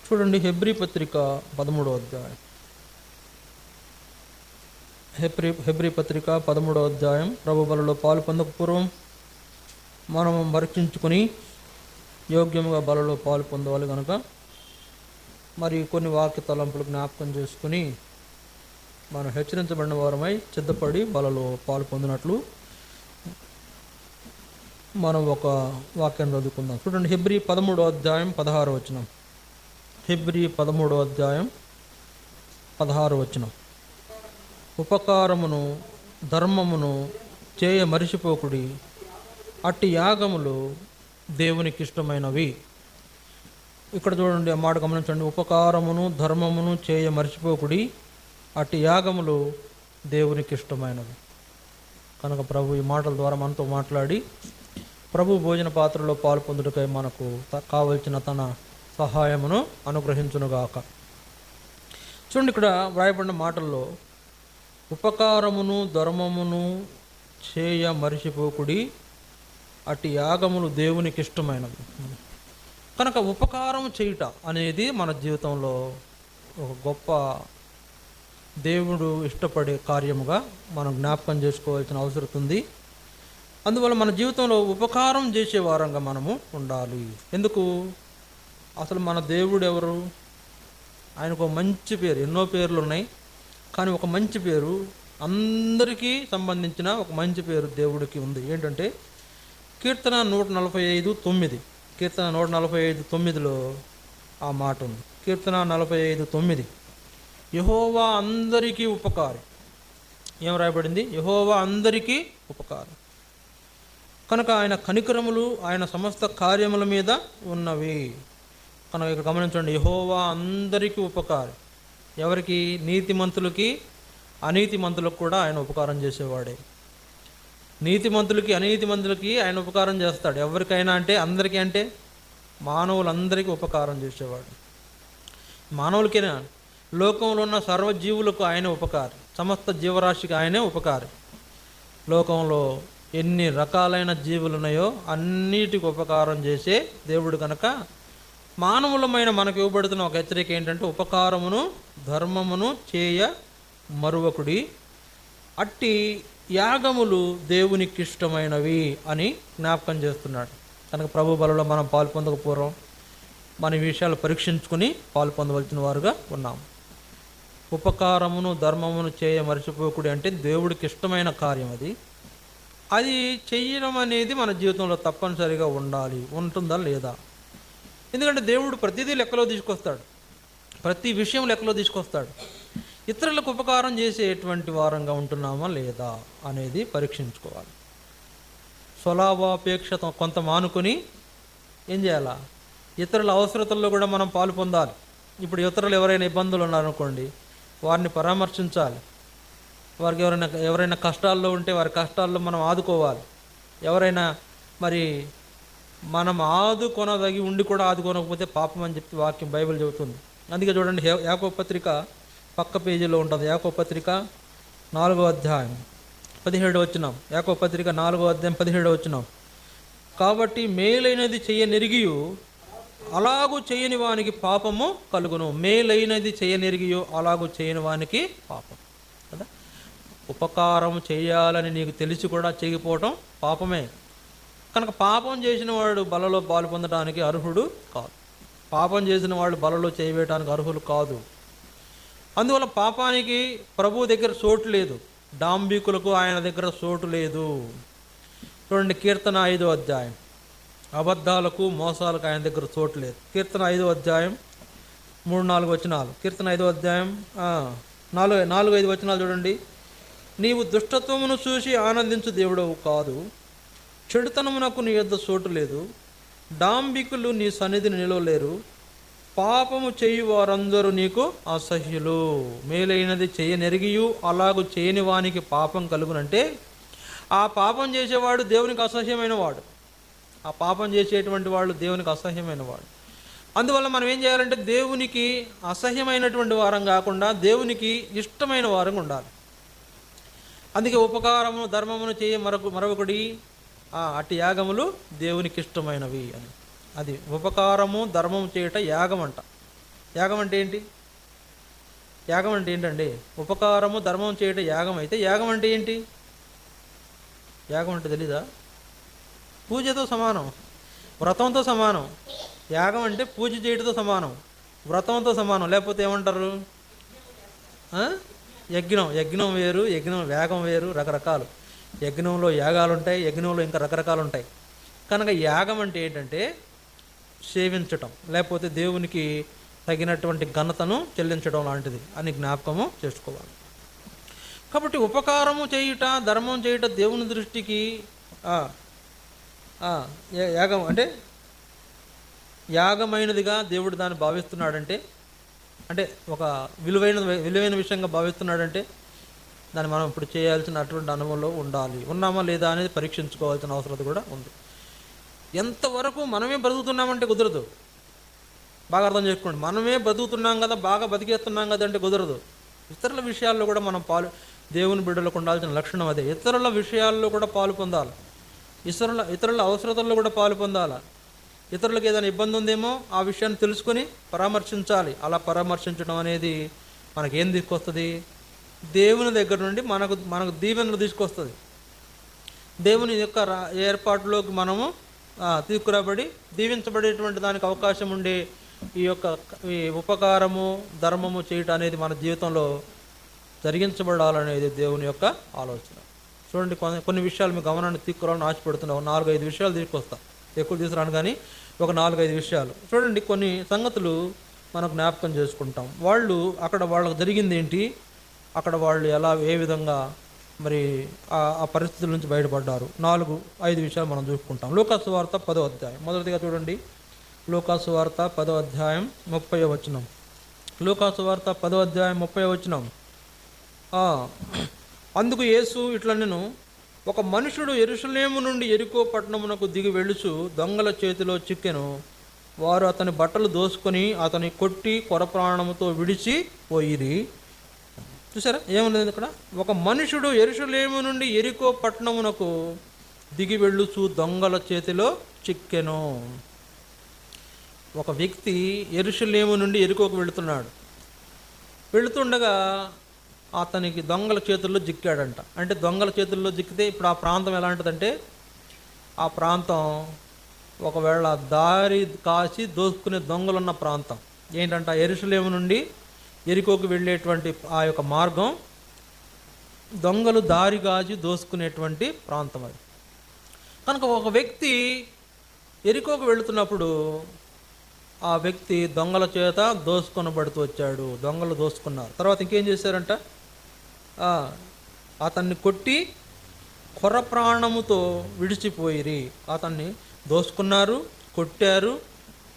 చూడండి, హెబ్రీ పత్రిక 13వ అధ్యాయం. హెబ్రీ పత్రిక 13వ అధ్యాయం. ప్రభు బలలో పాలు పొందక పూర్వం మనము పరీక్షించుకొని యోగ్యముగా బలలో పాలు పొందవాలి కనుక మరి కొన్ని వాక్య తలంపులు జ్ఞాపకం చేసుకుని మనం హెచ్చరించబడిన వారమై సిద్ధపడి బలలో పాలు పొందినట్లు మనం ఒక వాక్యాన్ని చదువుకుందాం. చూడండి, హెబ్రీ 13వ అధ్యాయం 16వ వచనం. హెబ్రీ 13వ అధ్యాయం 16వ వచనం. ఉపకారమును ధర్మమును చేయ మరిచిపోకుడి, అట్టి యాగములు దేవునికి ఇష్టమైనవి. ఇక్కడ చూడండి, ఆ మాట గమనించండి. ఉపకారమును ధర్మమును చేయ మరిచిపోకుడి, అట్టి యాగములు దేవునికి ఇష్టమైనవి. కనుక ప్రభు ఈ మాటల ద్వారా మనతో మాట్లాడి ప్రభు భోజన పాత్రలో పాలు పొందుటకై మనకు కావలసిన తన సహాయమును అనుగ్రహించునుగాక. చూడండి, ఇక్కడ వ్రాయబడిన మాటల్లో ఉపకారమును ధర్మమును చేయ మరిచిపోకుడి, అట్టి యాగములు దేవునికి ఇష్టమైనవి. కనుక ఉపకారం చేయుట అనేది మన జీవితంలో ఒక గొప్ప దేవుడు ఇష్టపడే కార్యముగా మనం జ్ఞాపకం చేసుకోవాల్సిన అవసరం ఉంది. అందువల్ల మన జీవితంలో ఉపకారం చేసే వారంగా మనము ఉండాలి. ఎందుకు? అసలు మన దేవుడు ఎవరు? ఆయనకు ఒక మంచి పేరు, ఎన్నో పేర్లు ఉన్నాయి, కానీ ఒక మంచి పేరు, అందరికీ సంబంధించిన ఒక మంచి పేరు దేవుడికి ఉంది. ఏంటంటే కీర్తన 145:9. కీర్తన 145:9లో ఆ మాట ఉంది. కీర్తన 45:9, యెహోవా అందరికీ ఉపకారి. ఏం రాయబడింది? యెహోవా అందరికీ ఉపకారం. కనుక ఆయన కనికరములు ఆయన సమస్త కార్యముల మీద ఉన్నవి. కనుక ఇక్కడ గమనించండి, యెహోవా అందరికీ ఉపకారి. ఎవరికి? నీతిమంతులకి అనీతిమంతులకు కూడా ఆయన ఉపకారం చేసేవాడే. నీతిమంతులకి అనీతిమంతులకి ఆయన ఉపకారం చేస్తాడు. ఎవరికైనా అంటే అందరికీ, అంటే మానవులందరికీ ఉపకారం చేసేవాడు. మానవులకేనా? లోకంలో ఉన్న సర్వజీవులకు ఆయన ఉపకారి, సమస్త జీవరాశికి ఆయనే ఉపకారి. లోకంలో ఎన్ని రకాలైన జీవులు ఉన్నాయో అన్నిటికి ఉపకారం చేసే దేవుడు కనుక మానవులమైన మనకు ఇవ్వబడుతున్న ఒక హెచ్చరిక ఏంటంటే ఉపకారమును ధర్మమును చేయ మరువకుడి, అట్టి యాగములు దేవునికి ఇష్టమైనవి అని జ్ఞాపకం చేస్తున్నాడు. కనుక ప్రభు బలలో మనం పాలు పొందక పూర్వం మన విషయాలు పరీక్షించుకుని పాలు పొందవలసిన వారుగా ఉన్నాము. ఉపకారమును ధర్మమును చేయ మరిచిపోకుడి అంటే దేవుడికి ఇష్టమైన కార్యం. అది చెయ్యడం అనేది మన జీవితంలో తప్పనిసరిగా ఉండాలి. ఉంటుందా లేదా? ఎందుకంటే దేవుడు ప్రతిదీ లెక్కలో తీసుకొస్తాడు, ప్రతి విషయం లెక్కలో తీసుకొస్తాడు. ఇతరులకు ఉపకారం చేసేటువంటి వారంగా ఉంటున్నామా లేదా అనేది పరీక్షించుకోవాలి. స్వలాభాపేక్ష కొంత మానుకొని ఏం చేయాలా? ఇతరుల అవసరతల్లో కూడా మనం పాలు పొందాలి. ఇప్పుడు ఇతరులు ఎవరైనా ఇబ్బందులు ఉన్నారనుకోండి, వారిని పరామర్శించాలి. వారికి ఎవరైనా కష్టాల్లో ఉంటే వారి కష్టాల్లో మనం ఆదుకోవాలి. ఎవరైనా మరి మనం ఆదుకొనదగి ఉండి కూడా ఆదుకోనకపోతే పాపం అని చెప్పి వాక్యం బైబిల్ చెబుతుంది. అందుకే చూడండి, యాకోబు పత్రిక పక్క పేజీలో ఉంటుంది. యాకోబు పత్రిక 4వ అధ్యాయం 17వ వచనం. యాకోబు పత్రిక 4వ అధ్యాయం 17వ వచనం. కాబట్టి మేలైనది చెయ్యనెరిగియు అలాగూ చేయని వానికి పాపము కలుగును. మేలైనది చేయనెరిగియు అలాగూ చేయని వానికి పాపం కదా. ఉపకారం చేయాలని నీకు తెలిసి కూడా చేయకపోవటం పాపమే. కనుక పాపం చేసిన వాడు బలలో పాలు పొందడానికి అర్హుడు కాదు. పాపం చేసిన వాళ్ళు బలలో చేయవేయడానికి అర్హులు కాదు. అందువల్ల పాపానికి ప్రభు దగ్గర చోటు లేదు, డాంబికులకు ఆయన దగ్గర చోటు లేదు. చూడండి, కీర్తన 5వ అధ్యాయం. అబద్ధాలకు మోసాలకు ఆయన దగ్గర చోటు లేదు. కీర్తన 5వ అధ్యాయం 3-4 వచనాలు. కీర్తన 5వ అధ్యాయం 4-5 వచనాలు చూడండి. నీవు దుష్టత్వమును చూసి ఆనందించు దేవుడవు కాదు, చెడుతనమునకు నీ యొద్ద చోటు లేదు, డాంబికులు నీ సన్నిధిని నిలవలేరు, పాపము చేయు వారందరూ నీకు అసహ్యులు. మేలైనది చేయనెరిగియు అలాగూ చేయని వానికి పాపం కలుగునంటే ఆ పాపం చేసేవాడు దేవునికి అసహ్యమైన వాడు. ఆ పాపం చేసేటువంటి వాళ్ళు దేవునికి అసహ్యమైన వాడు. అందువల్ల మనం ఏం చేయాలంటే దేవునికి అసహ్యమైనటువంటి వారం కాకుండా దేవునికి ఇష్టమైన వారంగా ఉండాలి. అందుకే ఉపకారము ధర్మమును చేయ మరొకటి అట్టి యాగములు దేవునికి ఇష్టమైనవి అని. అది ఉపకారము ధర్మము చేయట యాగం అంట. యాగం అంటే ఏంటి? యాగం అంటే ఏంటండి? ఉపకారము ధర్మం చేయటం యాగం అయితే యాగం అంటే ఏంటి? యాగం అంటే తెలీదా? పూజతో సమానం, వ్రతంతో సమానం. యాగం అంటే పూజ చేయటంతో సమానం, వ్రతంతో సమానం. లేకపోతే ఏమంటారు? యజ్ఞం. యజ్ఞం వేరు, యాగం వేరు, రకరకాలు. యజ్ఞంలో యాగాలు ఉంటాయి, యజ్ఞంలో ఇంకా రకరకాలు ఉంటాయి. కనుక యాగం అంటే ఏంటంటే సేవించటం, లేకపోతే దేవునికి తగినటువంటి ఘనతను చెల్లించడం లాంటిది అని జ్ఞాపకము చేసుకోవాలి. కాబట్టి ఉపకారము చేయుట, ధర్మం చేయుట దేవుని దృష్టికి యాగం అంటే యాగమైనదిగా దేవుడు దాన్ని భావిస్తున్నాడంటే, అంటే ఒక విలువైన విషయంగా భావిస్తున్నాడంటే దాన్ని మనం ఇప్పుడు చేయాల్సిన అటువంటి అనుభవంలో ఉండాలి. ఉన్నామా లేదా అనేది పరీక్షించుకోవాల్సిన అవసరం కూడా ఉంది. ఎంతవరకు మనమే బ్రతుకుతున్నామంటే కుదరదు. బాగా అర్థం చేసుకోండి. మనమే బతుకుతున్నాం కదా, బాగా బతికేస్తున్నాం కదా అంటే కుదరదు. ఇతరుల విషయాల్లో కూడా మనం దేవుని బిడ్డలకు ఉండాల్సిన లక్షణం అదే. ఇతరుల విషయాల్లో కూడా పాలు పొందాలి, ఇతరుల అవసరతల్లో కూడా పాలు పొందాలి. ఇతరులకు ఏదైనా ఇబ్బంది ఉందేమో ఆ విషయాన్ని తెలుసుకొని పరామర్శించాలి. అలా పరామర్శించడం అనేది మనకేం తీసుకొస్తుంది? దేవుని దగ్గర నుండి మనకు దీవెనలు తీసుకొస్తుంది. దేవుని యొక్క ఏర్పాటులోకి మనము తీసుకురాబడి దీవించబడేటువంటి దానికి అవకాశం ఉండే ఈ ఉపకారము ధర్మము చేయటం అనేది మన జీవితంలో జరిగించబడాలనేది దేవుని యొక్క ఆలోచన. చూడండి, కొన్ని విషయాలు మీ గమనాన్ని తీసుకురావాలని ఆశపడుతున్నావు. 4-5 విషయాలు తీసుకొస్తా, ఎక్కువ తీసుకురాను కానీ ఒక 4-5 విషయాలు చూడండి. కొన్ని సంగతులు మనం జ్ఞాపకం చేసుకుంటాం. వాళ్ళకు జరిగింది ఏంటి, అక్కడ వాళ్ళు ఏ విధంగా మరి ఆ పరిస్థితుల నుంచి బయటపడ్డారు. 4-5 విషయాలు మనం చూసుకుంటాం. లూకాసు సువార్త 10వ అధ్యాయం మొదటిగా చూడండి. లూకాసు సువార్త 10వ అధ్యాయం 30వ వచనం. లూకాసు సువార్త 10వ అధ్యాయం 30వ వచనం. అందుకు యేసు ఇట్లనెను, ఒక మనుషుడు యెరూషలేము నుండి యెరికో పట్టణమునకు దిగి వెళ్ళుచు దొంగల చేతిలో చిక్కెను. వారు అతని బట్టలు దోసుకొని అతని కొట్టి కొరప్రాణముతో విడిచి పోయిరి. చూసారా ఏమన్నది ఇక్కడ? ఒక మనుషుడు యెరూషలేము నుండి యెరికో పట్టణమునకు దిగి వెళ్ళుచు దొంగల చేతిలో చిక్కెను. ఒక వ్యక్తి యెరూషలేము నుండి యెరికోకు వెళుతుండగా అతనికి దొంగల చేతుల్లో చిక్కాడంట. అంటే దొంగల చేతుల్లో చిక్కితే ఇప్పుడు ఆ ప్రాంతం ఎలాంటిదంటే, ఆ ప్రాంతం ఒకవేళ దారి కాసి దోసుకునే దొంగలున్న ప్రాంతం. ఏంటంట? యెరూషలేము నుండి యెరికోకు వెళ్ళేటువంటి ఆ యొక్క మార్గం దొంగలు దారి కాచి దోసుకునేటువంటి ప్రాంతం అది. కనుక ఒక వ్యక్తి యెరికోకు వెళుతున్నప్పుడు ఆ వ్యక్తి దొంగల చేత దోసుకొనబడుతూ వచ్చాడు. దొంగలు దోసుకున్నారు. తర్వాత ఇంకేం చేశారంట? అతన్ని కొట్టి కొరప్రాణముతో విడిచిపోయిరి. అతన్ని దోసుకున్నారు, కొట్టారు,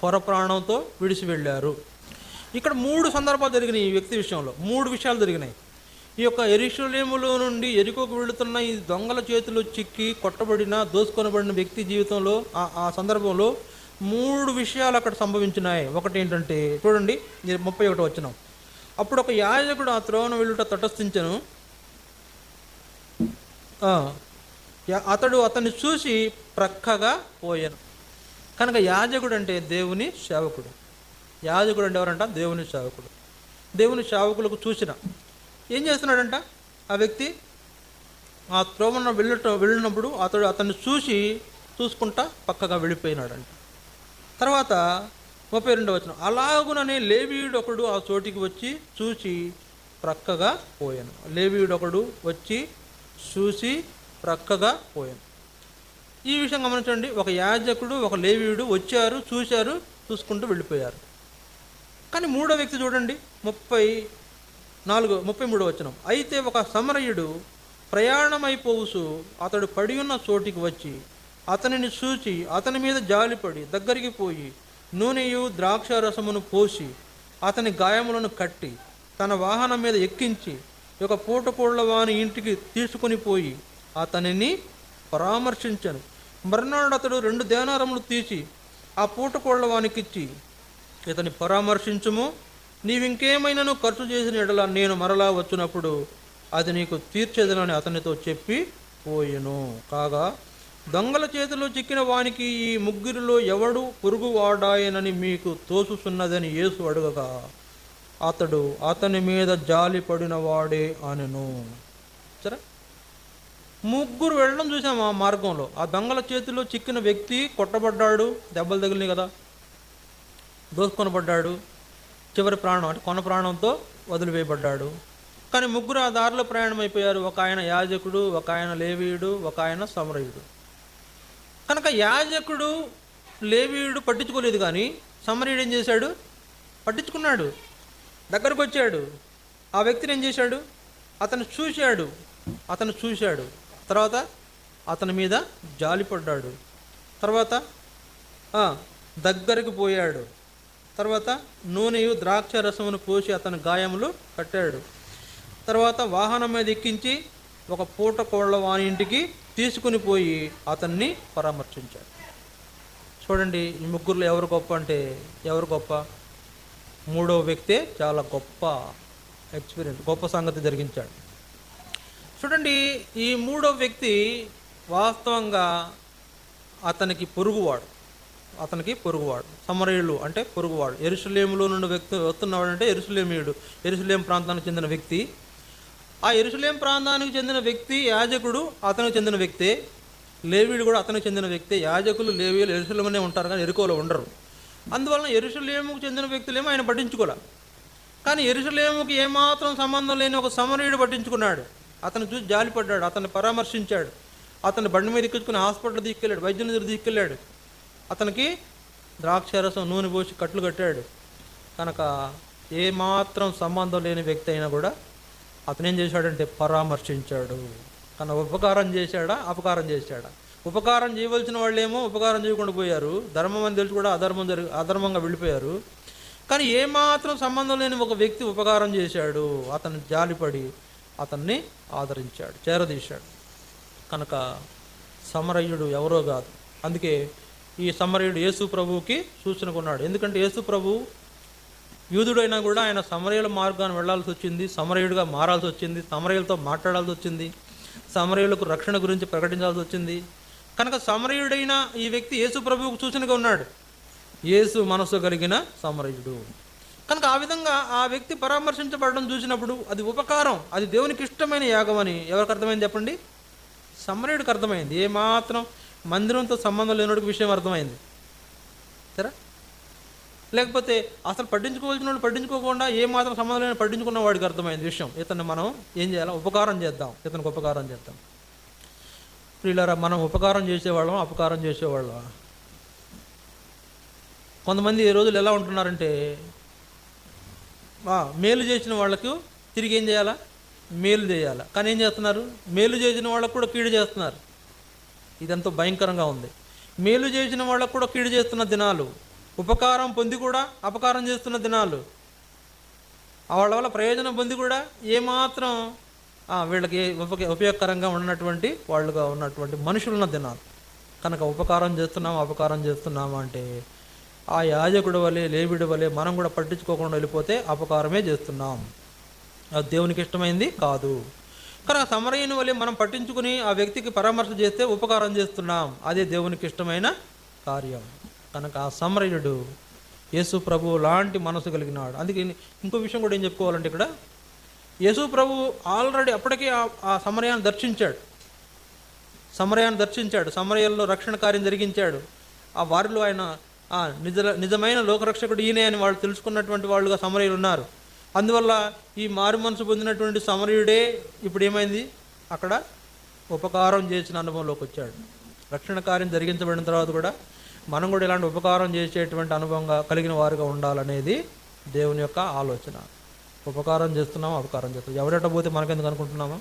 కొరప్రాణంతో విడిచి వెళ్ళారు. ఇక్కడ 3 సందర్భాలు జరిగినాయి. ఈ వ్యక్తి విషయంలో 3 విషయాలు జరిగినాయి. ఈ యొక్క యెరూషలేములో నుండి యెరికోకు వెళుతున్న ఈ దొంగల చేతిలో చిక్కి కొట్టబడిన దోసుకొనబడిన వ్యక్తి జీవితంలో ఆ సందర్భంలో 3 విషయాలు అక్కడ సంభవించినాయి. ఒకటి ఏంటంటే చూడండి 31వ వచనం. అప్పుడు ఒక యాజకుడు ఆ త్రోవను వెళ్ళుట తటస్థించెను. అతన్ని చూసి ప్రక్కగా పోయాను. కనుక యాజకుడు అంటే దేవుని సేవకుడు. యాజకుడు అంటే ఎవరంట? దేవుని సేవకుడు. దేవుని సేవకులకు చూసిన ఏం చేస్తున్నాడంట? ఆ వ్యక్తి ఆ త్రోవన వెళ్ళినప్పుడు అతన్ని చూసుకుంటా పక్కగా వెళ్ళిపోయినాడంట. తర్వాత 32వ వచనం. అలాగుననే లేవీయుడు ఒకడు ఆ చోటికి వచ్చి చూసి ప్రక్కగా పోయాను. లేవీయుడు ఒకడు వచ్చి చూసి ప్రక్కగా పోయాను. ఈ విషయం గమనించండి. ఒక యాజకుడు, ఒక లేవీయుడు వచ్చారు, చూశారు, చూసుకుంటూ వెళ్ళిపోయారు. కానీ 3వ వ్యక్తి చూడండి 33వ వచనం. అయితే ఒక సమరయుడు ప్రయాణమైపోవుసు అతడు పడి ఉన్న చోటికి వచ్చి అతనిని చూచి అతని మీద జాలిపడి దగ్గరికి పోయి నూనెయు ద్రాక్ష రసమును పోసి అతని గాయములను కట్టి తన వాహనం మీద ఎక్కించి ఒక పూటకోళ్ల వాని ఇంటికి తీసుకుని పోయి అతనిని పరామర్శించను. మర్నాడు అతడు 2 దేనారములు తీసి ఆ పూటకోళ్ల వానికిచ్చి, ఇతని పరామర్శించుము, నీవింకేమైనాను ఖర్చు చేసిన ఎడల నేను మరలా వచ్చినప్పుడు అది నీకు తీర్చేదనని అతనితో చెప్పి పోయెను. కాగా దొంగల చేతిలో చిక్కిన వానికి ఈ ముగ్గురిలో ఎవడు పొరుగువాడాయనని మీకు తోచుచున్నదని యేసు అడుగగా అతడు అతని మీద జాలి పడిన వాడే అనెను. సరే, ముగ్గురు వెళ్ళడం చూసాము ఆ మార్గంలో. ఆ దొంగల చేతిలో చిక్కిన వ్యక్తి కొట్టబడ్డాడు, దెబ్బలు తగిలినాయి కదా, దోసుకొనబడ్డాడు, చివరి ప్రాణం అంటే కొన ప్రాణంతో వదిలివేయబడ్డాడు. కానీ ముగ్గురు ఆ దారిలో ప్రయాణం అయిపోయారు. ఒక ఆయన యాజకుడు, ఒక ఆయన లేవీయుడు, ఒక ఆయన సమరయుడు. కనుక యాజకుడు లేవీయుడు పట్టించుకోలేదు, కానీ సమరయుడు ఏం చేశాడు? పట్టించుకున్నాడు, దగ్గరకు వచ్చాడు. ఆ వ్యక్తిని ఏం చేశాడు? అతను చూశాడు. తర్వాత అతని మీద జాలిపడ్డాడు. తర్వాత దగ్గరికి పోయాడు. తర్వాత నూనెయు ద్రాక్ష రసమును పోసి అతని గాయములు కట్టాడు. తర్వాత వాహనం మీద ఎక్కించి ఒక పూట కోళ్ళ వాని ఇంటికి తీసుకుని పోయి అతన్ని పరామర్శించాడు. చూడండి, ఈ ముగ్గురులో ఎవరు గొప్ప అంటే ఎవరు గొప్ప? మూడవ వ్యక్తే చాలా గొప్ప ఎక్స్పీరియన్స్, గొప్ప సంగతి జరిగించాడు. చూడండి, ఈ మూడవ వ్యక్తి వాస్తవంగా అతనికి పొరుగువాడు. సమరయులు అంటే పొరుగువాడు. యెరూషలేములో నుండి వ్యక్తి వస్తున్నాడు అంటే యెరూషలేమీయుడు, యెరూషలేం ప్రాంతానికి చెందిన వ్యక్తి. ఆ యెరూషలేం ప్రాంతానికి చెందిన వ్యక్తి యాజకుడు, అతనికి చెందిన వ్యక్తే. లేవీయుడు కూడా అతనికి చెందిన వ్యక్తే. యాజకులు లేవీయులు యెరూషలేమునే ఉంటారు, కానీ యెరికోలో ఉండరు. అందువలన యెరూషలేముకు చెందిన వ్యక్తులేమో ఆయన పట్టించుకోలే. కానీ యెరూషలేముకి ఏమాత్రం సంబంధం లేని ఒక సమరయుడు పట్టించుకున్నాడు. అతను చూసి జాలిపడ్డాడు, అతన్ని పరామర్శించాడు, అతన్ని బండి మీద ఎక్కించుకుని హాస్పిటల్ తీసుకెళ్ళాడు, వైద్యుని దగ్గర తీసుకెళ్ళాడు, అతనికి ద్రాక్షారసం నూనె పోసి కట్లు కట్టాడు. కనుక ఏమాత్రం సంబంధం లేని వ్యక్తి అయినా కూడా అతను ఏం చేశాడంటే పరామర్శించాడు. కానీ ఉపకారం చేశాడా, అపకారం చేశాడా? ఉపకారం చేయవలసిన వాళ్ళేమో ఉపకారం చేయకుండా పోయారు, ధర్మం అని తెలిసి కూడా అధర్మంగా వెళ్ళిపోయారు. కానీ ఏమాత్రం సంబంధం లేని ఒక వ్యక్తి ఉపకారం చేశాడు, అతను జాలిపడి అతన్ని ఆదరించాడు, చేరదీశాడు. కనుక సమరయుడు ఎవరో కాదు. అందుకే ఈ సమరయుడు యేసు ప్రభువుకి సూచనకున్నాడు. ఎందుకంటే యేసు ప్రభు యూదుడైనా కూడా ఆయన సమరయుల మార్గాన్ని వెళ్లాల్సి వచ్చింది, సమరయుడిగా మారాల్సి వచ్చింది, సమరయులతో మాట్లాడాల్సి వచ్చింది, సమరయులకు రక్షణ గురించి ప్రకటించాల్సి వచ్చింది. కనుక సమరయుడైన ఈ వ్యక్తి యేసు ప్రభువుకు సూచనగా ఉన్నాడు, యేసు మనసు కలిగిన సమరయుడు. కనుక ఆ విధంగా ఆ వ్యక్తి పరామర్శించబడడం చూసినప్పుడు అది ఉపకారం, అది దేవునికి ఇష్టమైన యాగం అని ఎవరికి అర్థమైంది చెప్పండి? సమరయుడికి అర్థమైంది. ఏమాత్రం మందిరంతో సంబంధం లేనివాడికి విషయం అర్థమైంది, సరే. లేకపోతే అసలు పట్టించుకోవాల్సిన వాళ్ళు పట్టించుకోకుండా ఏమాత్రం సంబంధం లేని పట్టించుకున్న వాడికి అర్థమైంది విషయం. ఇతన్ని మనం ఏం చేయాలి? ఉపకారం చేద్దాం, ఇతనికి ఉపకారం చేద్దాం. ప్రియులారా, మనం ఉపకారం చేసేవాళ్ళం, అపకారం చేసేవాళ్ళం. కొంతమంది ఈ రోజులు ఎలా ఉంటున్నారంటే మేలు చేసిన వాళ్ళకు తిరిగి ఏం చేయాలా? మేలు చేయాలా. కానీ ఏం చేస్తున్నారు? మేలు చేసిన వాళ్ళకు కూడా కీడు చేస్తున్నారు. ఇదంతా భయంకరంగా ఉంది. మేలు చేసిన వాళ్ళకు కూడా కీడు చేస్తున్న దినాలు, ఉపకారం పొంది కూడా అపకారం చేస్తున్న దినాలు, వాళ్ళ వల్ల ప్రయోజనం పొంది కూడా ఏమాత్రం వీళ్ళకి ఉపయోగకరంగా ఉన్నటువంటి వాళ్ళుగా ఉన్నటువంటి మనుషులున్న దినాలు. కనుక ఉపకారం చేస్తున్నాము, అపకారం చేస్తున్నాము అంటే ఆ యాజకుడి వలె, లేవీయుడి వలె మనం కూడా పట్టించుకోకుండా వెళ్ళిపోతే అపకారమే చేస్తున్నాం, అది దేవునికి ఇష్టమైంది కాదు. కనుక సమరయుని వలె మనం పట్టించుకుని ఆ వ్యక్తికి పరామర్శ చేస్తే ఉపకారం చేస్తున్నాం, అదే దేవునికి ఇష్టమైన కార్యం. కనుక ఆ సమరయుడు యేసు ప్రభు లాంటి మనసు కలిగినాడు. అందుకే ఇంకో విషయం కూడా ఏం చెప్పుకోవాలంటే, ఇక్కడ యేసు ప్రభు ఆల్రెడీ అప్పటికే ఆ సమరయాన్ని దర్శించాడు, సమరయాల్లో రక్షణ కార్యం జరిగించాడు. ఆ వారిలో ఆయన నిజమైన లోకరక్షకుడు ఈయనే అని వాళ్ళు తెలుసుకున్నటువంటి వాళ్ళుగా సమరయులు ఉన్నారు. అందువల్ల ఈ మారు మనసు పొందినటువంటి సమరయుడే ఇప్పుడు ఏమైంది? అక్కడ ఉపకారం చేసిన అనుభవంలోకి వచ్చాడు. రక్షణ కార్యం జరిగించబడిన తర్వాత కూడా మనం కూడా ఇలాంటి ఉపకారం చేసేటువంటి అనుభవంగా కలిగిన వారుగా ఉండాలనేది దేవుని యొక్క ఆలోచన. ఉపకారం చేస్తున్నాము, అపకారం చేస్తున్నాం. ఎవరెట పోతే మనకెందుకు అనుకుంటున్నామా?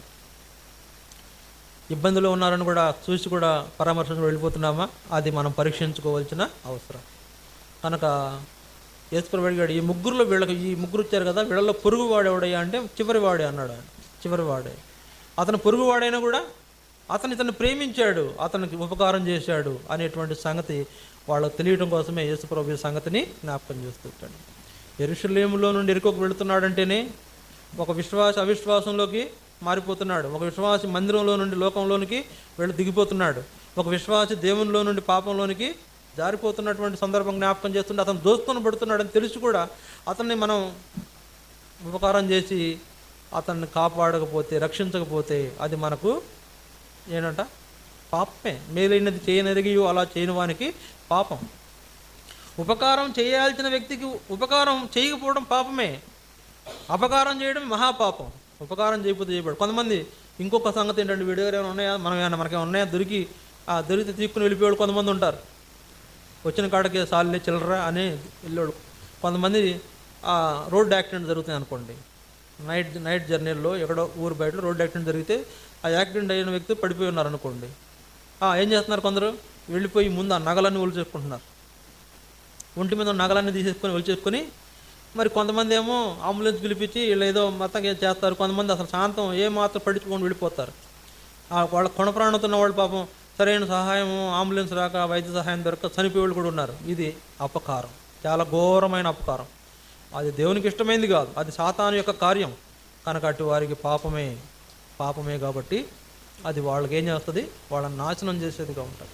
ఇబ్బందులు ఉన్నారని కూడా చూసి కూడా పరామర్శించి వెళ్ళిపోతున్నామా? అది మనం పరీక్షించుకోవాల్సిన అవసరం. కనుక యేసు ప్రభు అడిగాడు, ఈ ముగ్గురులో ఈ ముగ్గురు వచ్చారు కదా, వీళ్ళలో పొరుగువాడు ఎవడయ్యా అంటే చివరివాడే అన్నాడు ఆయన. చివరివాడే. అతను పొరుగువాడైనా కూడా ఇతను ప్రేమించాడు, అతనికి ఉపకారం చేశాడు అనేటువంటి సంగతి వాళ్ళకు తెలియడం కోసమే యేసు ప్రభు ఈ సంగతిని జ్ఞాపకం చేస్తుంటాడు. యెరూషలేములో నుండి యెరికోకు వెళుతున్నాడంటేనే ఒక అవిశ్వాసంలోకి మారిపోతున్నాడు. ఒక విశ్వాసి మందిరంలో నుండి లోకంలోనికి దిగిపోతున్నాడు. ఒక విశ్వాసి దేవునిలో నుండి పాపంలోనికి జారిపోతున్నటువంటి సందర్భం జ్ఞాపకం చేస్తుంటే అతను దోస్తుని పడుతున్నాడని తెలిసి కూడా అతన్ని మనం ఉపకారం చేసి అతన్ని కాపాడకపోతే, రక్షించకపోతే అది మనకు ఏంటంట పాపమే. మేలైనది చేయనెరిగియో అలా చేయని వానికి పాపం. ఉపకారం చేయాల్సిన వ్యక్తికి ఉపకారం చేయకపోవడం పాపమే. అపకారం చేయడం మహాపాపం. ఉపకారం చేయకపోతే చేయబడు. కొంతమంది ఇంకొక సంగతి ఏంటంటే, వీడియో ఏమైనా ఉన్నాయా, మనకేమైనా ఉన్నాయా, దొరికితే తీసుకుని వెళ్ళిపోయాడు కొంతమంది ఉంటారు. వచ్చిన కాడికి సార్లే చిల్లరా అని వెళ్ళాడు. కొంతమంది రోడ్ యాక్సిడెంట్ జరుగుతుంది అనుకోండి, నైట్ జర్నీలో ఎక్కడో ఊరు బయట రోడ్ యాక్సిడెంట్ జరిగితే ఆ యాక్సిడెంట్ అయిన వ్యక్తి పడిపోయి ఉన్నారు అనుకోండి. ఏం చేస్తున్నారు కొందరు, వెళ్ళిపోయి ముందు ఆ నగలన్నీ ఒలిచేసుకుంటున్నారు. ఒంటి మీద నగలన్నీ ఒలిచేసుకొని మరి కొంతమంది ఏమో అంబులెన్స్ పిలిపించి వీళ్ళు ఏదో మొత్తంగా చేస్తారు. కొంతమంది అసలు శాంతం ఏమాత్రం పడించుకొని వెళ్ళిపోతారు. వాళ్ళ కొనప్రాణుతున్న వాళ్ళు పాపం సరైన సహాయం, అంబులెన్స్ రాక, వైద్య సహాయం దొరక చనిపోయేవాళ్ళు కూడా ఉన్నారు. ఇది అపకారం, చాలా ఘోరమైన అపకారం. అది దేవునికి ఇష్టమైంది కాదు, అది సాతాను యొక్క కార్యం. కనుక అటు వారికి పాపమే కాబట్టి అది వాళ్ళకి ఏం చేస్తుంది, వాళ్ళని నాశనం చేసేదిగా ఉంటుంది.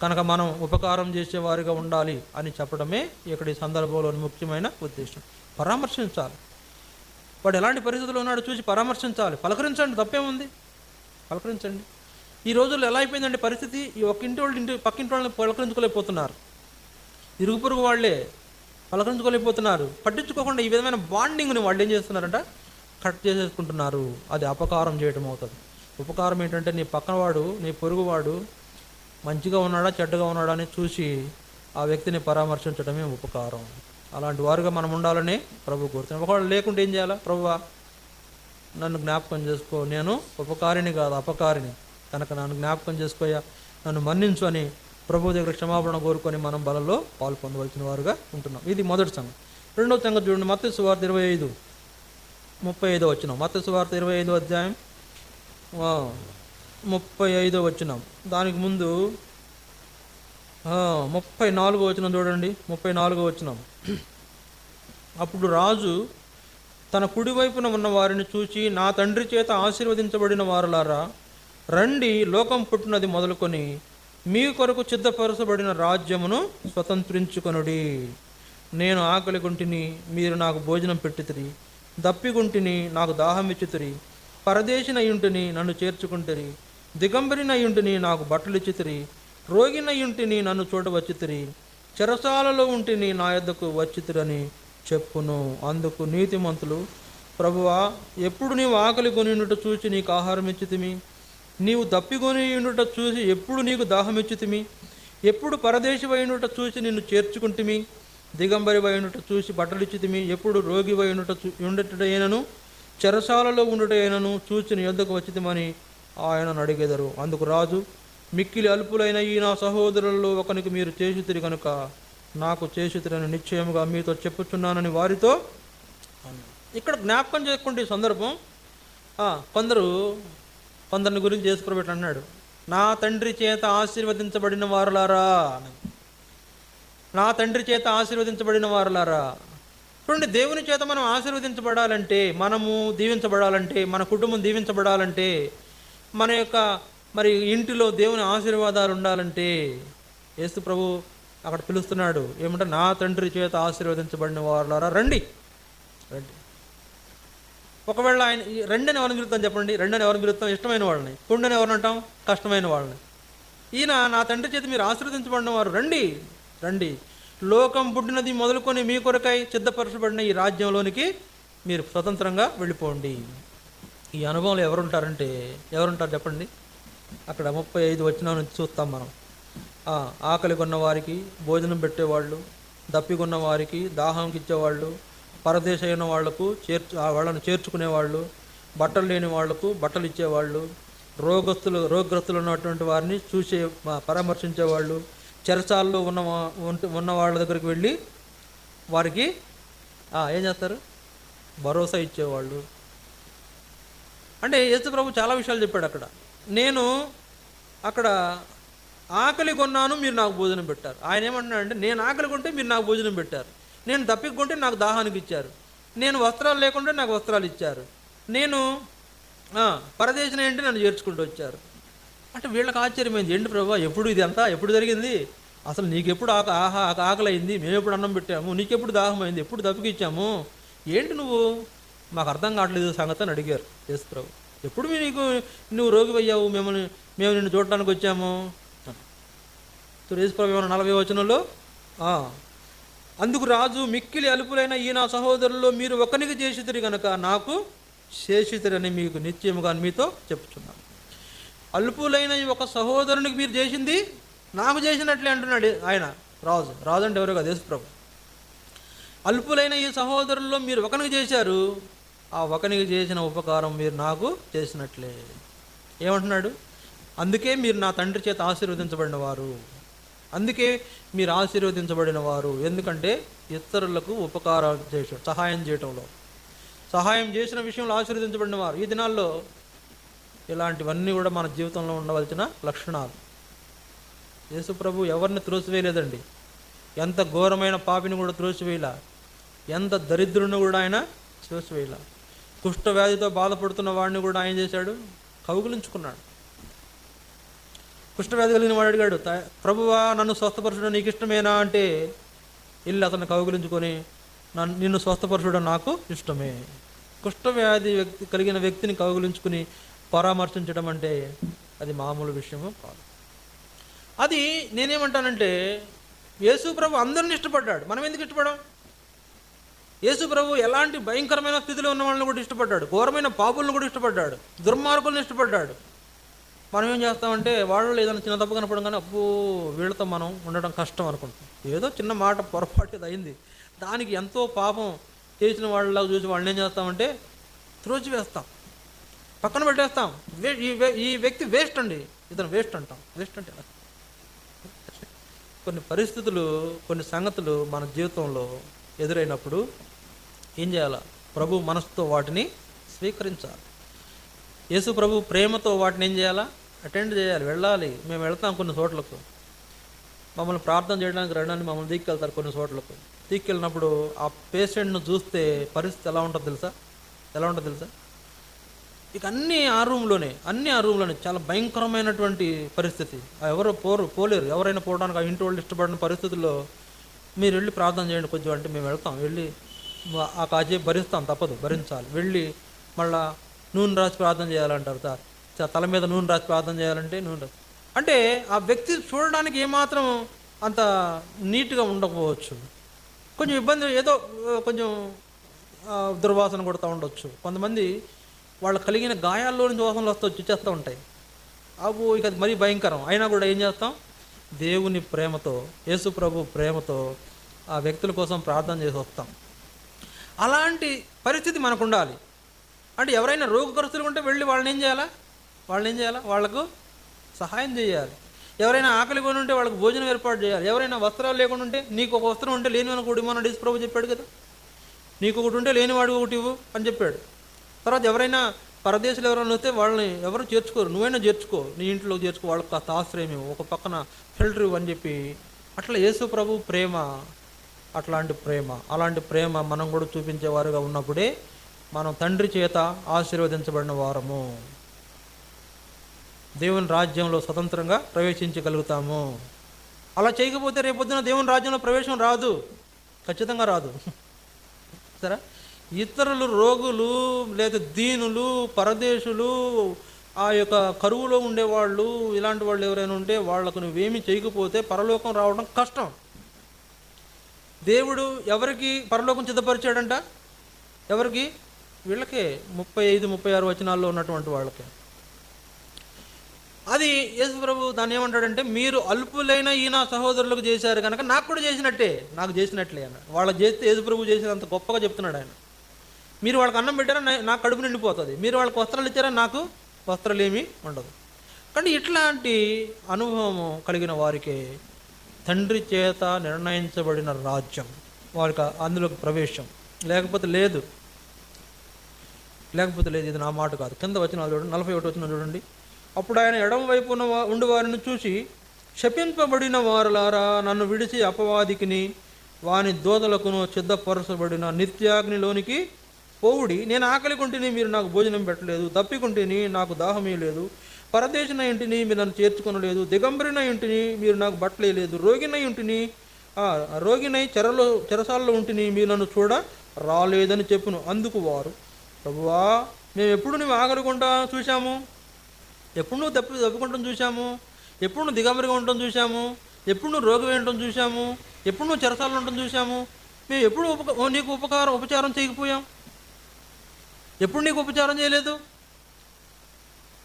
కనుక మనం ఉపకారం చేసేవారిగా ఉండాలి అని చెప్పడమే ఇక్కడ ఈ సందర్భంలోని ముఖ్యమైన ఉద్దేశం. పరామర్శించాలి. వాడు ఎలాంటి పరిస్థితుల్లో ఉన్నాడో చూసి పరామర్శించాలి. పలకరించండి, తప్పేముంది, పలకరించండి. ఈ రోజుల్లో ఎలా అయిపోయిందంటే పరిస్థితి, ఈ ఒక్కింటి వాళ్ళు పక్కింటి వాళ్ళని పలకరించుకోలేకపోతున్నారు. ఇరుగు పొరుగు వాళ్ళే పలకరించుకోలేకపోతున్నారు. పట్టించుకోకుండా ఈ విధమైన బాండింగ్ని వాళ్ళు ఏం చేస్తున్నారంట, కట్ చేసేసుకుంటున్నారు. అది అపకారం చేయడం అవుతుంది. ఉపకారం ఏంటంటే నీ పక్కనవాడు, నీ పొరుగువాడు మంచిగా ఉన్నాడా చెడ్డగా ఉన్నాడా అని చూసి ఆ వ్యక్తిని పరామర్శించడమే ఉపకారం. అలాంటి వారుగా మనం ఉండాలని ప్రభు కోరుతున్నాం. ఒకవేళ లేకుంటే ఏం చేయాలా, ప్రభువా నన్ను జ్ఞాపకం చేసుకో, నేను ఉపకారిని కాదు అపకారిని, కనుక నన్ను జ్ఞాపకం చేసుకోయా, నన్ను మన్నించు అని ప్రభు దగ్గర క్షమాపణ కోరుకొని మనం బలలో పాలు పొందవలసిన వారుగా ఉంటున్నాం. ఇది మొదటి సంగతి. రెండవ సంగతి చూడండి, మత్తయి సువార్త 25:35 వచనం. మత్తయి సువార్త 25వ అధ్యాయం 35వ వచనం. దానికి ముందు 34వ వచనం చూడండి. 34వ వచనం. అప్పుడు రాజు తన కుడివైపున ఉన్న వారిని చూచి, నా తండ్రి చేత ఆశీర్వదించబడిన వారులారా, రండి, లోకం పుట్టినది మొదలుకొని మీ కొరకు సిద్ధపరచబడిన రాజ్యమును స్వతంత్రించుకొనుడి. నేను ఆకలిగొంటిని, మీరు నాకు భోజనం పెట్టితిరి, దప్పిగొంటిని, నాకు దాహం ఇచ్చితిరి, పరదేశినయ్యుంటిని, నన్ను చేర్చుకుంటిరి, దిగంబరినయ్యుంటిని, నాకు బట్టలు ఇచ్చితిరి, రోగినయ్యుంటిని, నన్ను చూడవచ్చితిరి, చెరసాలలో ఉంటిని, నా యొద్దకు వచ్చితిరని చెప్పును. అందుకు నీతిమంతులు, ప్రభువా, ఎప్పుడు నీవు ఆకలి కొనియుండుట చూసి నీకు ఆహారం ఇచ్చితిమి, నీవు దప్పికొని ఉండుట చూసి ఎప్పుడు నీకు దాహం ఇచ్చితిమి, ఎప్పుడు పరదేశివైనట చూసి నిన్ను చేర్చుకుంటుమి, దిగంబరివైనట చూసి బట్టలు ఇచ్చితిమి, ఎప్పుడు రోగివై ఉండటైనను చెరసాలలో ఉండుటైనను చూసి నీ యొద్దకు వచ్చితిమని ఆయనను అడిగెదరు. అందుకు రాజు, మిక్కిలి అల్పులైన ఈ నా సహోదరులలో ఒకనికి మీరు చేసితిరి కనుక నాకు చేసితిరని నిశ్చయముగా మీతో చెప్పుచున్నానని వారితో. ఇక్కడ జ్ఞాపకం చేసుకుంటే ఈ సందర్భం, కొందరిని గురించి చేసుకురబెట్టి అన్నాడు, నా తండ్రి చేత ఆశీర్వదించబడిన వారులారా, నా తండ్రి చేత ఆశీర్వదించబడిన వారులారా. చూడండి, దేవుని చేత మనం ఆశీర్వదించబడాలంటే, మనము దీవించబడాలంటే, మన కుటుంబం దీవించబడాలంటే, మన యొక్క మరి ఇంటిలో దేవుని ఆశీర్వాదాలు ఉండాలంటే యేసు ప్రభు అక్కడ పిలుస్తున్నాడు. ఏమంటే, నా తండ్రి చేత ఆశీర్వదించబడిన వారులారా రండి. రండి. ఒకవేళ ఆయన రెండని ఎవరిని పిలుస్తాం చెప్పండి? రెండని ఎవరిని పిలుస్తాం? ఇష్టమైన వాళ్ళని. కొండని ఎవరిని అంటాం? కష్టమైన వాళ్ళని. ఈయన నా తండ్రి చేత మీరు ఆశీర్వదించబడిన వారు రండి, రండి, లోకం పుట్టినది మొదలుకొని మీ కొరకై సిద్ధపరచబడిన ఈ రాజ్యంలోనికి మీరు స్వతంత్రంగా వెళ్ళిపోండి. ఈ అనుభవంలో ఎవరుంటారు చెప్పండి? అక్కడ 35 వచనం నుంచి చూస్తాం మనం. ఆకలి కొన్న వారికి భోజనం పెట్టేవాళ్ళు, దప్పికొన్న వారికి దాహంకి ఇచ్చేవాళ్ళు, పరదేశైన వాళ్లకు వాళ్ళను చేర్చుకునేవాళ్ళు, బట్టలు లేని వాళ్లకు బట్టలు ఇచ్చేవాళ్ళు, రోగగ్రస్తులు ఉన్నటువంటి వారిని చూసే పరామర్శించేవాళ్ళు, చెరసాల్లో ఉన్న వాళ్ళ దగ్గరికి వెళ్ళి వారికి ఏం చేస్తారు? భరోసా ఇచ్చేవాళ్ళు. అంటే యేసు ప్రభు చాలా విషయాలు చెప్పాడు అక్కడ. నేను అక్కడ ఆకలి కొన్నాను, మీరు నాకు భోజనం పెట్టారు. ఆయన ఏమంటున్నాడంటే, నేను ఆకలి కొంటే మీరు నాకు భోజనం పెట్టారు, నేను దప్పికొంటే నాకు దాహానికి ఇచ్చారు, నేను వస్త్రాలు లేకుంటే నాకు వస్త్రాలు ఇచ్చారు, నేను పరదేశిని అంటే నన్ను చేర్చుకుంటూ వచ్చారు. అంటే వీళ్ళకి ఆశ్చర్యమైంది, ఏంటి ప్రభు ఎప్పుడు ఇది అంతా ఎప్పుడు జరిగింది, అసలు నీకెప్పుడు ఆకలి అయింది, మేము ఎప్పుడు అన్నం పెట్టాము, నీకెప్పుడు దాహమైంది, ఎప్పుడు దప్పికిచ్చాము, ఏంటి మాకు అర్థం కావట్లేదు సంగతి అని అడిగారు యేసు ప్రభు. ఎప్పుడు నువ్వు రోగి అయ్యావు, మేము నిన్ను చూడటానికి వచ్చాము. యేసు ప్రభు ఏమన్నా 40 వచనంలో, అందుకు రాజు మిక్కిలి అలుపులైన ఈ నా సహోదరుల్లో మీరు ఒకరికి చేసితిరి గనక నాకు చేసితిరని మీకు నిశ్చయముగా మీతో చెప్పుచున్నాను. అల్పులైన ఈ ఒక సహోదరునికి మీరు చేసింది నాకు చేసినట్లే అంటున్నాడు ఆయన. రాజు అంటే ఎవరో కదా, యేసు ప్రభు. అల్పులైన ఈ సహోదరుల్లో మీరు ఒకనికి చేశారు, ఆ ఒకనికి చేసిన ఉపకారం మీరు నాకు చేసినట్లే. ఏమంటున్నాడు? అందుకే మీరు నా తండ్రి చేత ఆశీర్వదించబడిన వారు, అందుకే మీరు ఆశీర్వదించబడిన వారు. ఎందుకంటే ఇతరులకు ఉపకారం చేయడం, సహాయం చేయటంలో, సహాయం చేసిన విషయంలో ఆశీర్వదించబడిన వారు. ఈ దినాల్లో ఇలాంటివన్నీ కూడా మన జీవితంలో ఉండవలసిన లక్షణాలు. యేసు ప్రభు ఎవరిని త్రోసివేయలేదండి. ఎంత ఘోరమైన పాపిని కూడా త్రోసివేయలా, ఎంత దరిద్రుని కూడా ఆయన త్రోసివేయలా. కుష్ఠవ్యాధితో బాధపడుతున్న వాడిని కూడా ఆయన చేశాడు, కౌగిలించుకున్నాడు. కుష్ఠవ్యాధి కలిగిన వాడు అడిగాడు, ప్రభువా నన్ను స్వస్థపరచడం నీకు ఇష్టమేనా అంటే, వెళ్ళి అతన్ని కౌగిలించుకొని, నిన్ను స్వస్థపరచడం నాకు ఇష్టమే. కుష్ఠవ్యాధి కలిగిన వ్యక్తిని కౌగిలించుకుని పరామర్శించడం అంటే అది మామూలు విషయము కాదు. అది నేనేమంటానంటే, యేసు ప్రభు అందరిని ఇష్టపడ్డాడు, మనం ఎందుకు ఇష్టపడాం? యేసు ప్రభు ఎలాంటి భయంకరమైన స్థితిలో ఉన్న వాళ్ళని కూడా ఇష్టపడ్డాడు, ఘోరమైన పాపులను కూడా ఇష్టపడ్డాడు, దుర్మార్గులను ఇష్టపడ్డాడు. మనం ఏం చేస్తామంటే, వాళ్ళు ఏదైనా చిన్న తప్పు కనపడం కానీ అబ్బో వీళ్ళతో మనం ఉండడం కష్టం అనుకుంటాం. ఏదో చిన్న మాట పొరపాటు అయింది, దానికి ఎంతో పాపం చేసిన వాళ్ళలాగా చూసి వాళ్ళని ఏం చేస్తామంటే త్రోసివేస్తాం, పక్కన పెట్టేస్తాం. ఈ వ్యక్తి వేస్ట్ అండి, ఇతను వేస్ట్ అంటాం. వేస్ట్ అంటే కొన్ని పరిస్థితులు, కొన్ని సంగతులు మన జీవితంలో ఎదురైనప్పుడు ఏం చేయాలా? ప్రభు మనసుతో వాటిని స్వీకరించాలి. యేసు ప్రభు ప్రేమతో వాటిని ఏం చేయాలా? అటెండ్ చేయాలి, వెళ్ళాలి. మేము వెళ్తాం కొన్ని చోట్లకు, మమ్మల్ని ప్రార్థన చేయడానికి రండి మమ్మల్ని తీసుకెళ్తారు కొన్ని చోట్లకు. తీసుకెళ్ళినప్పుడు ఆ పేషెంట్ను చూస్తే పరిస్థితి ఎలా ఉంటుందో తెలుసా? ఇక అన్నీ ఆ రూమ్లోనే చాలా భయంకరమైనటువంటి పరిస్థితి. ఎవరు పోలేరు, ఎవరైనా పోవడానికి ఆ ఇంటి వాళ్ళు ఇష్టపడిన పరిస్థితుల్లో మీరు వెళ్ళి ప్రార్థన చేయండి కొంచెం అంటే మేము వెళ్తాం, వెళ్ళి ఆ కాసేపు భరిస్తాం, తప్పదు, భరించాలి. వెళ్ళి మళ్ళా నూనె రాసి ప్రార్థన చేయాలంటారు, తల మీద నూనె రాసి ప్రార్థన చేయాలంటే నూనె రాసి, అంటే ఆ వ్యక్తి చూడడానికి ఏమాత్రం అంత నీట్గా ఉండకపోవచ్చు, కొంచెం ఇబ్బంది, ఏదో కొంచెం దుర్వాసన కొడుతూ ఉండొచ్చు. కొంతమంది వాళ్ళు కలిగిన గాయాల్లో నుంచి వాసనలు వచ్చేస్తూ ఉంటాయి. ఇక అది మరీ భయంకరం. అయినా కూడా ఏం చేస్తాం? దేవుని ప్రేమతో, యేసు ప్రభు ప్రేమతో ఆ వ్యక్తుల కోసం ప్రార్థన చేసి వస్తాం. అలాంటి పరిస్థితి మనకు ఉండాలి. అంటే ఎవరైనా రోగగ్రస్తులు ఉంటే వెళ్ళి వాళ్ళని ఏం చేయాలా? వాళ్లకు సహాయం చేయాలి. ఎవరైనా ఆకలి కొని ఉంటే వాళ్ళకి భోజనం ఏర్పాటు చేయాలి. ఎవరైనా వస్త్రాలు లేకుండా ఉంటే, నీకు ఒక వస్త్రం ఉంటే లేనివాడికి ఒకటి ఇవ్వమని యేసు ప్రభు చెప్పాడు కదా, నీకు ఒకటి ఉంటే లేనివాడికి ఒకటి ఇవ్వు అని చెప్పాడు. తర్వాత ఎవరైనా పరదేశులు ఎవరైనా వస్తే వాళ్ళని ఎవరు చేర్చుకోరు, నువ్వైనా చేర్చుకో, నీ ఇంట్లోకి చేర్చుకో, వాళ్ళకి కాస్త ఆశ్రయం ఇవ్వు, ఒక పక్కన ఫిల్టర్ ఇవ్వు అని చెప్పి. అట్లా యేసు ప్రభు ప్రేమ, అలాంటి ప్రేమ మనం కూడా చూపించేవారుగా ఉన్నప్పుడే మనం తండ్రి చేత ఆశీర్వదించబడిన వారము, దేవుని రాజ్యంలో స్వతంత్రంగా ప్రవేశించగలుగుతాము. అలా చేయకపోతే రేపొద్దున దేవుని రాజ్యంలో ప్రవేశం రాదు, ఖచ్చితంగా రాదు. సరే, ఇతరులు రోగులు లేదా దీనులు, పరదేశులు, ఆ యొక్క కరువులో ఉండేవాళ్ళు, ఇలాంటి వాళ్ళు ఎవరైనా ఉంటే వాళ్లకు నువ్వేమీ చేయకపోతే పరలోకం రావడం కష్టం. దేవుడు ఎవరికి పరలోకం సిద్ధపరిచాడంట? ఎవరికి? వీళ్ళకే, 35-36 వచనాల్లో ఉన్నటువంటి వాళ్ళకే. అది యేసు ప్రభు దాన్ని ఏమంటాడంటే, మీరు అల్పులైన ఈ నా సహోదరులకు చేశారు కనుక నాకు కూడా నాకు చేసినట్లే అన్నాడు. వాళ్ళకి చేస్తే యేసు ప్రభు చేసినంత గొప్పగా చెప్తున్నాడు ఆయన. మీరు వాళ్ళకి అన్నం పెట్టారా, నాకు కడుపు నిండిపోతుంది. మీరు వాళ్ళకి వస్త్రాలు ఇచ్చారా, నాకు వస్త్రాలు ఏమీ ఉండదు. కానీ ఇట్లాంటి అనుభవం కలిగిన వారికే తండ్రి చేత నిర్ణయించబడిన రాజ్యం, వారికి అందులోకి ప్రవేశం. లేకపోతే లేదు. ఇది నా మాట కాదు. కింద వచనాలు చూడండి, 41 వచనం చూడండి. అప్పుడు ఆయన ఎడమ వైపున ఉండి వారిని చూసి, శపింపబడిన వారులారా, నన్ను విడిచి అపవాదికిని వాని దూతలకును సిద్ధపరచబడిన నిత్యాగ్నిలోనికి పోవుడి. నేను ఆకలి కొంటిని, మీరు నాకు భోజనం పెట్టలేదు, తప్పికొంటిని, నాకు దాహమే లేదు, పరదేశిన ఇంటిని మీరు నన్ను చేర్చుకొనలేదు, దిగంబరిన ఇంటిని మీరు నాకు బట్టలేదు, రోగిన ఇంటిని రోగినై చెరసాల్లో ఉంటిని మీరు నన్ను చూడ రాలేదని చెప్పును. అందుకు వారు, ప్రభువా, మేము ఎప్పుడు నువ్వు ఆగడుకుంటా చూసాము, ఎప్పుడు నువ్వు తప్పుకుంటాం చూసాము, ఎప్పుడు నువ్వు దిగంబరిగా ఉండటం చూసాము, ఎప్పుడు నువ్వు రోగి ఉండటం చూసాము, ఎప్పుడు నువ్వు చెరసాల్లో ఉండటం చూసాము, మేము ఎప్పుడు నీకు ఉపచారం చేయకపోయాం, ఎప్పుడు నీకు ఉపచారం చేయలేదు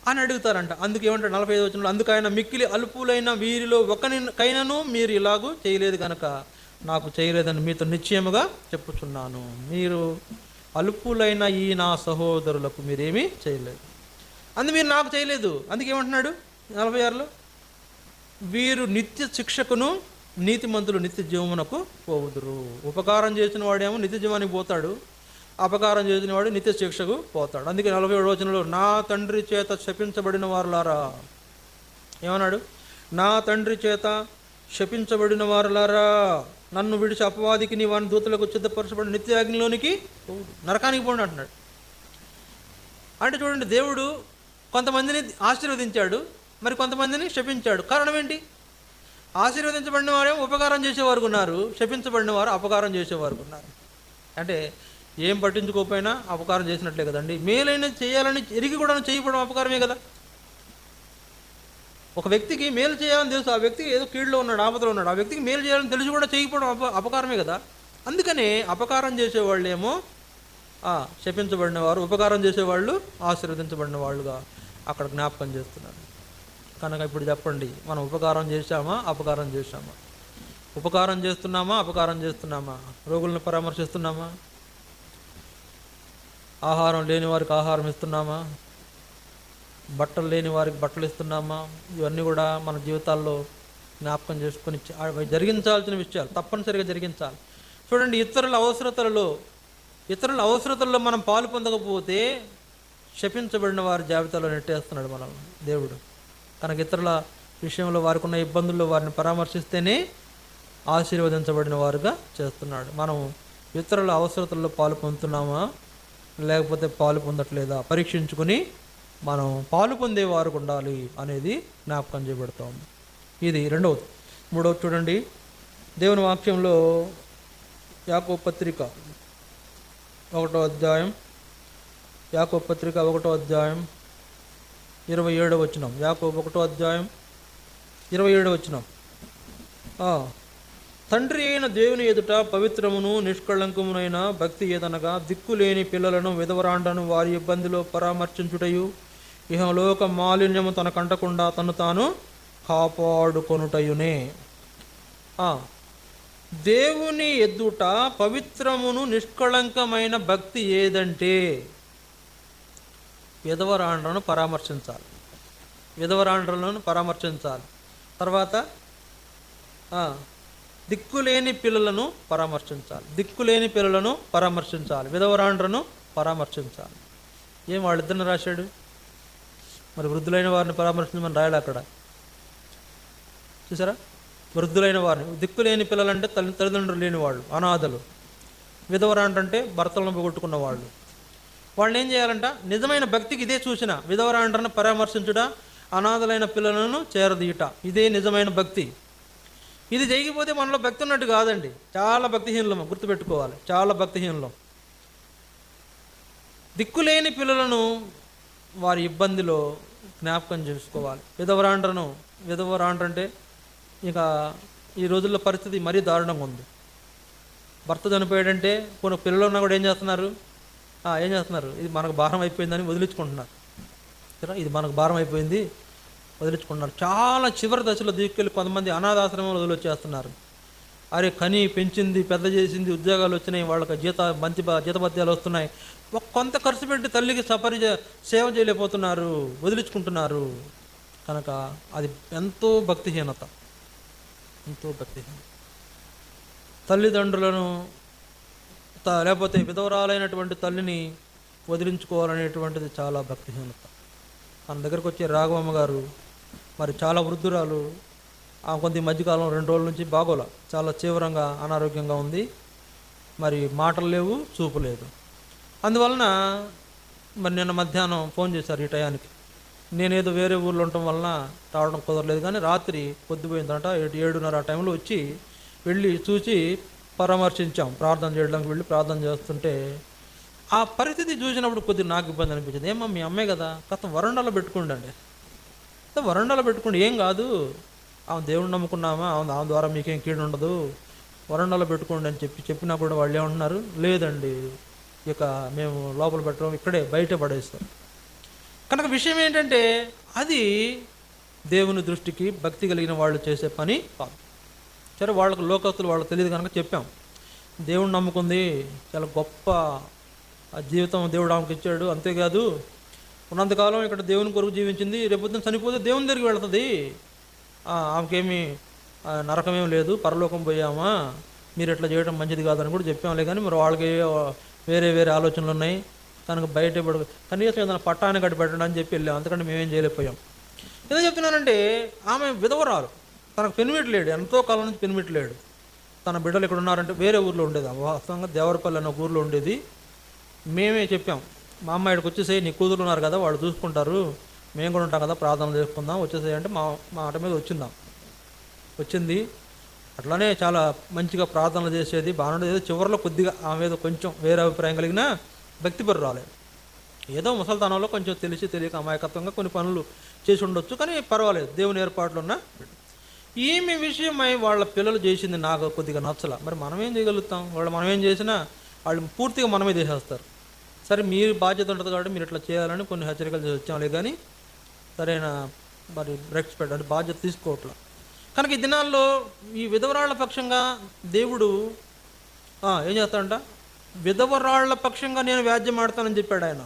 అని అడుగుతారంట. అందుకు ఏమంటాడు 45వ వచనంలో, అందుకు ఆయన, మిక్కిలి అల్పులైన వీరిలో ఒకరికైనాను మీరు ఇలాగూ చేయలేదు కనుక నాకు చేయలేదని మీతో నిశ్చయముగా చెప్పుచున్నాను. మీరు అల్పులైన ఈ నా సహోదరులకు మీరేమీ చేయలేదు, మీరు నాకు చేయలేదు. అందుకు ఏమంటున్నాడు 46లో, వీరు నిత్య శిక్షకును నీతిమంతులు నిత్య జీవమునకు పోవుదురు. ఉపకారం చేసిన వాడేమో నిత్య జీవానికి పోతాడు, అపకారం చేసిన వాడు నిత్య శిక్షకు పోతాడు. అందుకే 47వ వచనంలో, నా తండ్రి చేత శపించబడిన వారులారా, ఏమన్నాడు? నా తండ్రి చేత శపించబడిన వారులారా, నన్ను విడిచి అపవాదికి నీ వాని దూతలకు సిద్ధపరచబడిన నిత్యాగ్నిలోనికి నరకానికి పోండి అంటున్నాడు. అంటే చూడండి, దేవుడు కొంతమందిని ఆశీర్వదించాడు, మరి కొంతమందిని శపించాడు. కారణం ఏంటి? ఆశీర్వదించబడిన వారేమో ఉపకారం చేసేవారు ఉన్నారు, శపించబడిన వారు అపకారం చేసేవారు ఉన్నారు. అంటే ఏం పట్టించుకోకపోయినా అపకారం చేసినట్లే కదండి. మేలైన చేయాలని ఎరిగి కూడా చేయకపోవడం అపకారమే కదా. ఒక వ్యక్తికి మేలు చేయాలని తెలుసు, ఆ వ్యక్తి ఏదో కీడులో ఉన్నాడు, ఆపదలో ఉన్నాడు, ఆ వ్యక్తికి మేలు చేయాలని తెలిసి కూడా చేయకపోవడం అపకారమే కదా. అందుకనే అపకారం చేసేవాళ్ళు ఏమో శపించబడిన వారు, ఉపకారం చేసేవాళ్ళు ఆశీర్వదించబడిన వాళ్ళుగా అక్కడ జ్ఞాపకం చేస్తున్నారు. కనుక ఇప్పుడు చెప్పండి, మనం ఉపకారం చేశామా అపకారం చేశామా? ఉపకారం చేస్తున్నామా అపకారం చేస్తున్నామా? రోగులను పరామర్శిస్తున్నామా? ఆహారం లేని వారికి ఆహారం ఇస్తున్నామా? బట్టలు లేని వారికి బట్టలు ఇస్తున్నామా? ఇవన్నీ కూడా మన జీవితాల్లో జ్ఞాపకం చేసుకొని జరిగించాల్సిన విషయాలు, తప్పనిసరిగా జరిగించాలి. చూడండి, ఇతరుల అవసరతల్లో మనం పాలు పొందకపోతే శపించబడిన వారి జాబితాలో నెట్టేస్తున్నాడు మనం దేవుడు. కనుక ఇతరుల విషయంలో వారికి ఉన్న ఇబ్బందుల్లో వారిని పరామర్శిస్తేనే ఆశీర్వదించబడిన వారుగా చేస్తున్నాడు. మనం ఇతరుల అవసరతల్లో పాలు పొందుతున్నామా లేకపోతే పాలు పొందట్లేదా పరీక్షించుకుని మనం పాలు పొందేవారు ఉండాలి అనేది జ్ఞాపకం చేయబడుతోంది. ఇది రెండవది. మూడవది చూడండి, దేవుని వాక్యంలో యాకోబు పత్రిక 1వ అధ్యాయం, యాకోబు పత్రిక 1వ అధ్యాయం 27వ వచనం. యాకోబు 1వ అధ్యాయం 27వ వచనం. తండ్రి అయిన దేవుని ఎదుట పవిత్రమును నిష్కళంకమునైన భక్తి ఏదనగా దిక్కులేని పిల్లలను విధవరాండను వారి ఇబ్బందిలో పరామర్శించుటయు ఇహలోక మాలిన్యము తనకంటకుండా తను తాను కాపాడుకొనుటయునే. దేవుని ఎదుట పవిత్రమును నిష్కళంకమైన భక్తి ఏదంటే విధవరాండ్రను పరామర్శించాలి, విధవరాండ్రలను పరామర్శించాలి. తర్వాత దిక్కులేని పిల్లలను పరామర్శించాలి, దిక్కులేని పిల్లలను పరామర్శించాలి, విధవరాండ్రను పరామర్శించాలి. ఏం వాళ్ళిద్దరిని రాశాడు? మరి వృద్ధులైన వారిని పరామర్శించమని రాయాలి అక్కడ, చూసారా? వృద్ధులైన వారిని, దిక్కులేని పిల్లలంటే తల్లిదండ్రులు లేని వాళ్ళు, అనాథలు. విధవరాండ్రంటే భర్తలను పోగొట్టుకున్న వాళ్ళు. వాళ్ళని ఏం చేయాలంట? నిజమైన భక్తికి ఇదే సూచన. విధవరాండ్రను పరామర్శించుట, అనాథలైన పిల్లలను చేరదీయుట, ఇదే నిజమైన భక్తి. ఇది చేయకపోతే మనలో భక్తి ఉన్నట్టు కాదండి. చాలా భక్తిహీనులం, గుర్తుపెట్టుకోవాలి, చాలా భక్తిహీనులం. దిక్కులేని పిల్లలను వారి ఇబ్బందిలో జ్ఞాపకం చేసుకోవాలి. విధవరాండ్రంటే ఇక ఈ రోజుల్లో పరిస్థితి మరీ దారుణంగా ఉంది. భర్త చనిపోయాడంటే కొన్ని పిల్లలు ఉన్నా కూడా ఏం చేస్తున్నారు? ఇది మనకు భారం అయిపోయిందని వదిలించుకుంటున్నారు. ఇది మనకు భారం అయిపోయింది వదిలించుకుంటున్నారు. చాలా చివరి దశలో తీసుకెళ్ళి కొంతమంది అనాథాశ్రమంలో వదిలిచ్చేస్తున్నారు. అరే కని పెంచింది, పెద్ద చేసింది, ఉద్యోగాలు వచ్చినాయి, వాళ్ళకి జీతభత్యాలు వస్తున్నాయి, కొంత ఖర్చు పెట్టి తల్లికి సేవ చేయలేకపోతున్నారు, వదిలించుకుంటున్నారు. కనుక అది ఎంతో భక్తిహీనత, ఎంతో భక్తిహీనత. తల్లిదండ్రులను లేకపోతే విధవరాలైనటువంటి తల్లిని వదిలించుకోవాలనేటువంటిది చాలా భక్తిహీనత. మన దగ్గరకు వచ్చే రాఘవమ్మ గారు మరి చాలా వృద్ధురాలు, కొంత మధ్యకాలం 2 రోజుల నుంచి బాగోలా, చాలా తీవ్రంగా అనారోగ్యంగా ఉంది. మరి మాటలు లేవు, చూపు లేదు. అందువలన మరి నిన్న మధ్యాహ్నం ఫోన్ చేశారు ఈ టయానికి. నేనేదో వేరే ఊర్లో ఉండటం వలన రావడం కుదరలేదు, కానీ రాత్రి పొద్దుపోయిందంట 7:30 ఆ టైంలో వచ్చి వెళ్ళి చూసి పరామర్శించాం. ప్రార్థన చేయడానికి వెళ్ళి ప్రార్థన చేస్తుంటే ఆ పరిస్థితి చూసినప్పుడు కొద్దిగా నాకు ఇబ్బంది అనిపించింది. ఏమో మీ అమ్మే కదా, కాస్త వరండాలో పెట్టుకోండి. వరండాలో పెట్టుకోండి, ఏం కాదు, ఆమె దేవుడిని నమ్ముకున్నామా, ఆమె ద్వారా మీకేం కీడు ఉండదు, వరండాలో పెట్టుకోండి అని చెప్పినా కూడా వాళ్ళు ఏమంటున్నారు, లేదండి ఇక మేము లోపల పెట్టడం, ఇక్కడే బయట పడేస్తాం. కనుక విషయం ఏంటంటే అది దేవుని దృష్టికి భక్తి కలిగిన వాళ్ళు చేసే పని కాదు. సరే, వాళ్ళకు లోకస్తులు వాళ్ళకి తెలియదు కనుక చెప్పాం. దేవుణ్ణి నమ్ముకుంది, చాలా గొప్ప జీవితం దేవుడు ఆమెకి ఇచ్చాడు, అంతేకాదు ఉన్నంతకాలం ఇక్కడ దేవుని కొరకు జీవించింది, రేపొద్దున చనిపోతే దేవుని దగ్గరికి వెళ్తుంది, ఆమెకేమీ నరకమేం లేదు, పరలోకం పోయామా, మీరు ఇట్లా చేయడం మంచిది కాదని కూడా చెప్పాంలే. కానీ మరి వాళ్ళకి వేరే వేరే ఆలోచనలు ఉన్నాయి కనుక బయట కనీసం ఏదైనా పట్టాన్ని కట్టి పెట్టడం అని చెప్పి వెళ్ళాం, అంతకంటే మేమేం చేయలేకపోయాం. ఏదో చెప్తున్నానంటే ఆమె విధవరాలు, తనకు పెనిమిట్లేడు, ఎంతో కాలం నుంచి పెనిమిట్లేడు. తన బిడ్డలు ఇక్కడ ఉన్నారంటే వేరే ఊర్లో ఉండేది, వాస్తవంగా దేవరపల్లి అన్న ఊర్లో ఉండేది. మేమే చెప్పాం, మా అమ్మాయికి వచ్చేసేయి, నీ కూతురు ఉన్నారు కదా వాళ్ళు చూసుకుంటారు, మేము కూడా ఉంటాం కదా, ప్రార్థన చేసుకుందాం వచ్చేసేయి అంటే మా ఆట మీద వచ్చింది. అట్లానే చాలా మంచిగా ప్రార్థనలు చేసేది, బాగుండేది. ఏదో చివరిలో కొద్దిగా ఆమె మీద కొంచెం వేరే అభిప్రాయం కలిగిన భక్తిపరు రాలేదు. ఏదో ముసలితనంలో కొంచెం తెలియక అమాయకత్వంగా కొన్ని పనులు చేసి ఉండొచ్చు, కానీ పర్వాలేదు, దేవుని ఏర్పాట్లు ఉన్న. ఈమె విషయమై వాళ్ళ పిల్లలు చేసింది నాకు కొద్దిగా నచ్చల. మరి మనం ఏం చేయగలుగుతాం, మనం ఏం చేసినా వాళ్ళు పూర్తిగా మనమే చేసేస్తారు. సరే, మీరు బాధ్యత ఉంటుంది కాబట్టి మీరు ఇట్లా చేయాలని కొన్ని హెచ్చరికలు చేసి వచ్చాంలే, కానీ సరైన మరి రెస్పెక్ట్ అంటే బాధ్యత తీసుకోవట్లా. కనుక ఈ దినాల్లో ఈ విధవరాళ్ల పక్షంగా దేవుడు ఏం చేస్తాడంట, విధవరాళ్ల పక్షంగా నేను వ్యాజ్యం ఆడతానని చెప్పాడు ఆయన.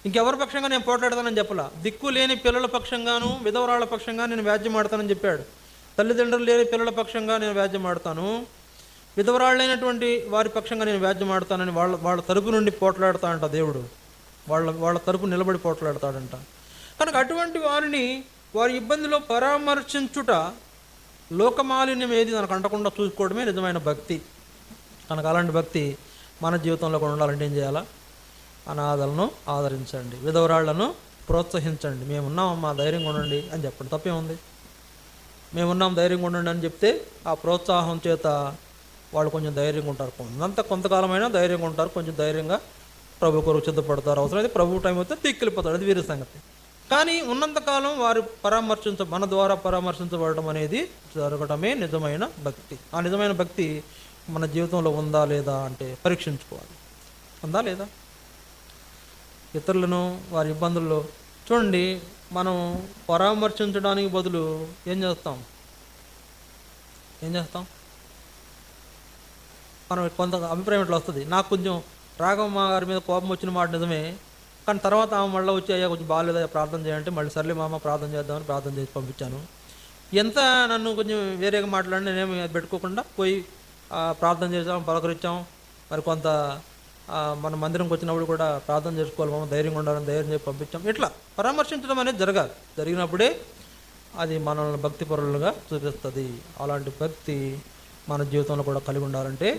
ఇంకెవరి పక్షంగా నేను పోట్లాడతానని చెప్పలా. దిక్కు లేని పిల్లల పక్షంగాను విధవరాళ్ల పక్షంగా నేను వ్యాజ్యం ఆడతానని చెప్పాడు. తల్లిదండ్రులు లేని పిల్లల పక్షంగా నేను వ్యాజ్యం ఆడతాను, విధవరాళ్ళైనటువంటి వారి పక్షంగా నేను వ్యాజ్యం ఆడతానని వాళ్ళ తరపు నుండి పోట్లాడతాడంట దేవుడు. వాళ్ళ తరపు నిలబడి పోట్లాడతాడంట. కనుక అటువంటి వారిని వారి ఇబ్బందిలో పరామర్శించుట, లోకమాలిన్యం ఏది మనకు అంటకుండా చూసుకోవడమే నిజమైన భక్తి. కనుక అలాంటి భక్తి మన జీవితంలో కూడా ఉండాలంటే ఏం చేయాలా, అనాథలను ఆదరించండి, విధవరాళ్లను ప్రోత్సహించండి, మేమున్నాం మా ధైర్యంగా ఉండండి అని చెప్పండి. తప్పేముంది, మేమున్నాం ధైర్యంగా ఉండండి అని చెప్తే ఆ ప్రోత్సాహం చేత వాళ్ళు కొంచెం ధైర్యంగా ఉంటారు. కొంతకాలమైనా ధైర్యంగా ఉంటారు, కొంచెం ధైర్యంగా ప్రభు కొరకు సిద్ధపడతారు. అవసరమైతే ప్రభు టైం అయితే తిక్కిలిపోతాడు, అది వేరే సంగతి. కానీ ఉన్నంతకాలం వారు మన ద్వారా పరామర్శించబడటం అనేది జరగటమే నిజమైన భక్తి. ఆ నిజమైన భక్తి మన జీవితంలో ఉందా లేదా అంటే పరీక్షించుకోవాలి. ఉందా లేదా? ఇతరులను వారి ఇబ్బందుల్లో చూడండి, మనం పరామర్శించడానికి బదులు ఏం చేస్తాం, మనం కొంత అభిప్రాయం ఇట్లా వస్తుంది. నాకు కొంచెం రాఘవమ్మ గారి మీద కోపం వచ్చిన మాట నిజమే, కానీ తర్వాత ఆమె మళ్ళీ వచ్చి అయ్యా కొంచెం బాగాలేదా ప్రార్థన చేయాలంటే మళ్ళీ సర్లే మామ ప్రార్థన చేద్దామని ప్రార్థన చేసి పంపించాను. ఎంత నన్ను కొంచెం వేరేగా మాట్లాడి నేనేమి పెట్టుకోకుండా పోయి ప్రార్థన చేసాం, పలకరించాం. మరి కొంత మన మందిరంకి వచ్చినప్పుడు కూడా ప్రార్థన చేసుకోవాలి, మామ ధైర్యంగా ఉండాలని ధైర్యం చేసి పంపించాం. ఇట్లా పరామర్శించడం అనేది జరగాలి. జరిగినప్పుడే అది మనల్ని భక్తి పరులుగా చూపిస్తుంది. అలాంటి భక్తి మన జీవితంలో కూడా కలిగి ఉండాలంటే